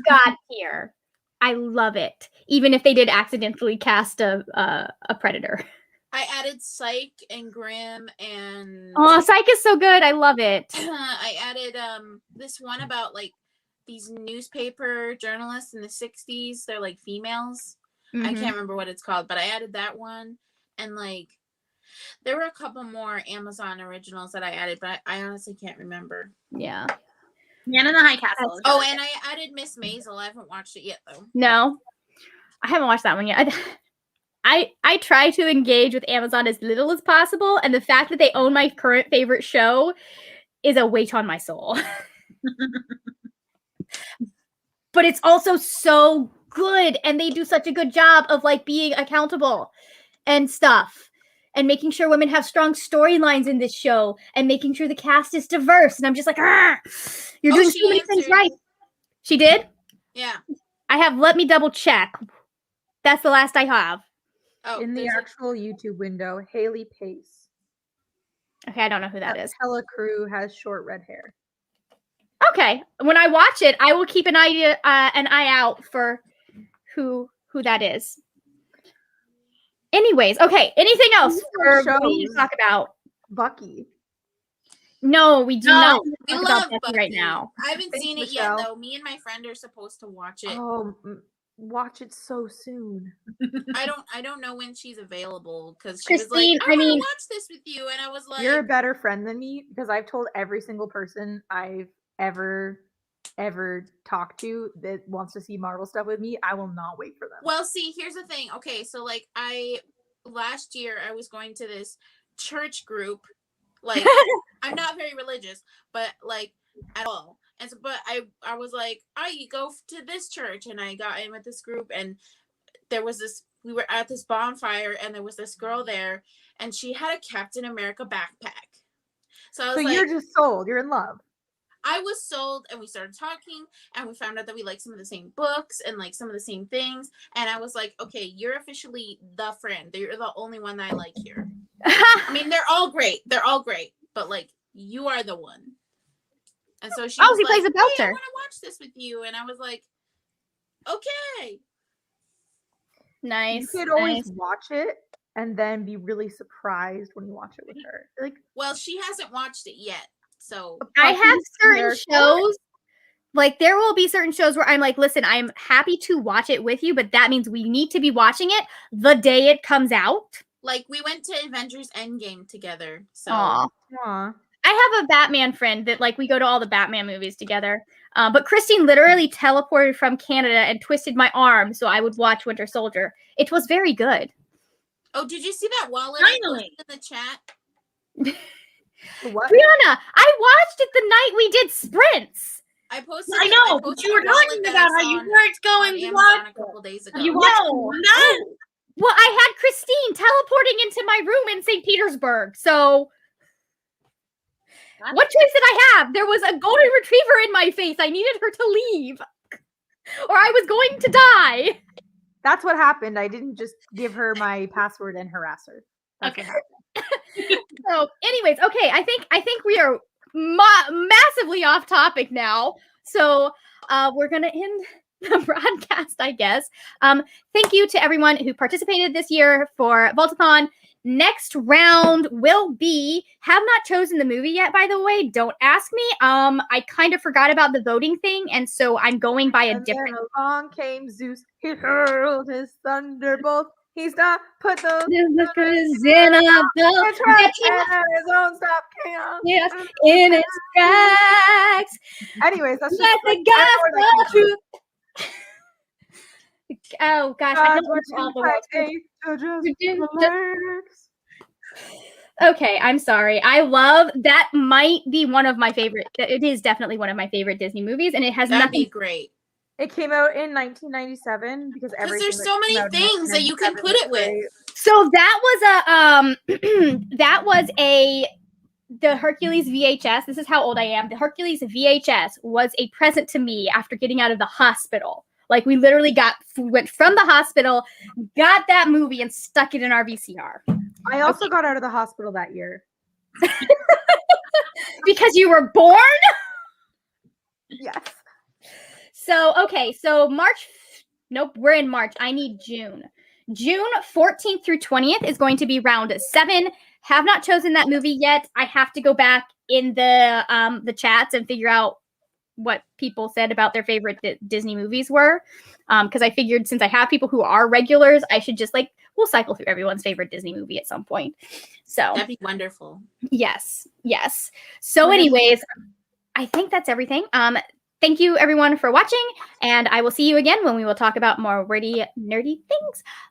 God tier. I love it. Even if they did accidentally cast a predator. I added Psych and Grimm and Psych is so good. I love it. I added this one about like these newspaper journalists in the 60s. They're like females. Mm-hmm. I can't remember what it's called, but I added that one. And like there were a couple more Amazon originals that I added, but I honestly can't remember. Yeah. Man in the High Castle. Oh, and I added Miss Maisel. I haven't watched it yet though. No. I haven't watched that one yet. I try to engage with Amazon as little as possible, and the fact that they own my current favorite show is a weight on my soul. But it's also so good, and they do such a good job of like being accountable and stuff, and making sure women have strong storylines in this show, and making sure the cast is diverse. And I'm just like, you're doing so many things right. She did? Yeah. Let me double check. That's the last I have. Oh, in the actual YouTube window, Haley Pace. Okay, I don't know who that is. Hella Crew has short red hair. Okay, when I watch it, I will keep an eye out for who that is. Anyways, okay. Anything else we need to talk about? Bucky. No, we do not. We love Buffy right now. I haven't seen it yet, though. Me and my friend are supposed to watch it. Oh, watch it so soon. I don't know when she's available because she Christine, was like, I want to watch this with you, and I was like, you're a better friend than me because I've told every single person I've ever talked to that wants to see Marvel stuff with me. I will not wait for them. Well, see, here's the thing. Okay, so like last year I was going to this church group. Like I'm not very religious, but like at all. And so, but I was like, you go to this church, and I got in with this group, and there was this. We were at this bonfire, and there was this girl there, and she had a Captain America backpack. So I was you're just sold. You're in love. I was sold, and we started talking, and we found out that we like some of the same books and like some of the same things. And I was like, okay, you're officially the friend. You're the only one that I like here. I mean, they're all great. But like, you are the one. And so she he plays a belter. Hey, I want to watch this with you. And I was like, okay. Nice. You could always watch it and then be really surprised when you watch it with her. Like, well, she hasn't watched it yet. So I have certain shows, like there will be certain shows where I'm like, listen, I'm happy to watch it with you, but that means we need to be watching it the day it comes out. Like we went to Avengers Endgame together. So Aww. I have a Batman friend that like we go to all the Batman movies together. But Christine literally teleported from Canada and twisted my arm so I would watch Winter Soldier. It was very good. Oh, did you see that wallet Finally in the chat? What? Brianna, I watched it the night we did sprints. I posted. I know, but you were talking about how you weren't going to watch a couple days ago. You watched that? Well, I had Christine teleporting into my room in St. Petersburg. So, what choice did I have? There was a golden retriever in my face. I needed her to leave, or I was going to die. That's what happened. I didn't just give her my password and harass her. That's okay. So, anyways, okay. I think we are massively off topic now. So, we're gonna end the broadcast, I guess. Thank you to everyone who participated this year for Vaultathon. Next round will be, have not chosen the movie yet, by the way. Don't ask me. I kind of forgot about the voting thing, and so I'm going by a different. Then along came Zeus. He hurled his thunderbolt. He's not put those in a his own stop chaos. Yes, in its tracks. Anyways, that's just let the gospel truth. Oh gosh, I don't all the words. Okay, I'm sorry. I love that. Might be one of my favorite. It is definitely one of my favorite Disney movies, and it has That'd nothing. be great. It came out in 1997 because there's so many things that you can put it with. So that was the Hercules VHS. This is how old I am. The Hercules VHS was a present to me after getting out of the hospital. Like we literally went from the hospital, got that movie, and stuck it in our VCR. I also got out of the hospital that year. Because you were born? Yes. So, okay. So nope, we're in March. I need June. June 14th through 20th is going to be round 7. Have not chosen that movie yet. I have to go back in the chats and figure out what people said about their favorite Disney movies were. Because I figured since I have people who are regulars, I should just we'll cycle through everyone's favorite Disney movie at some point. So that'd be wonderful. Yes. So anyways, I think that's everything. Thank you everyone for watching, and I will see you again when we will talk about more nerdy things.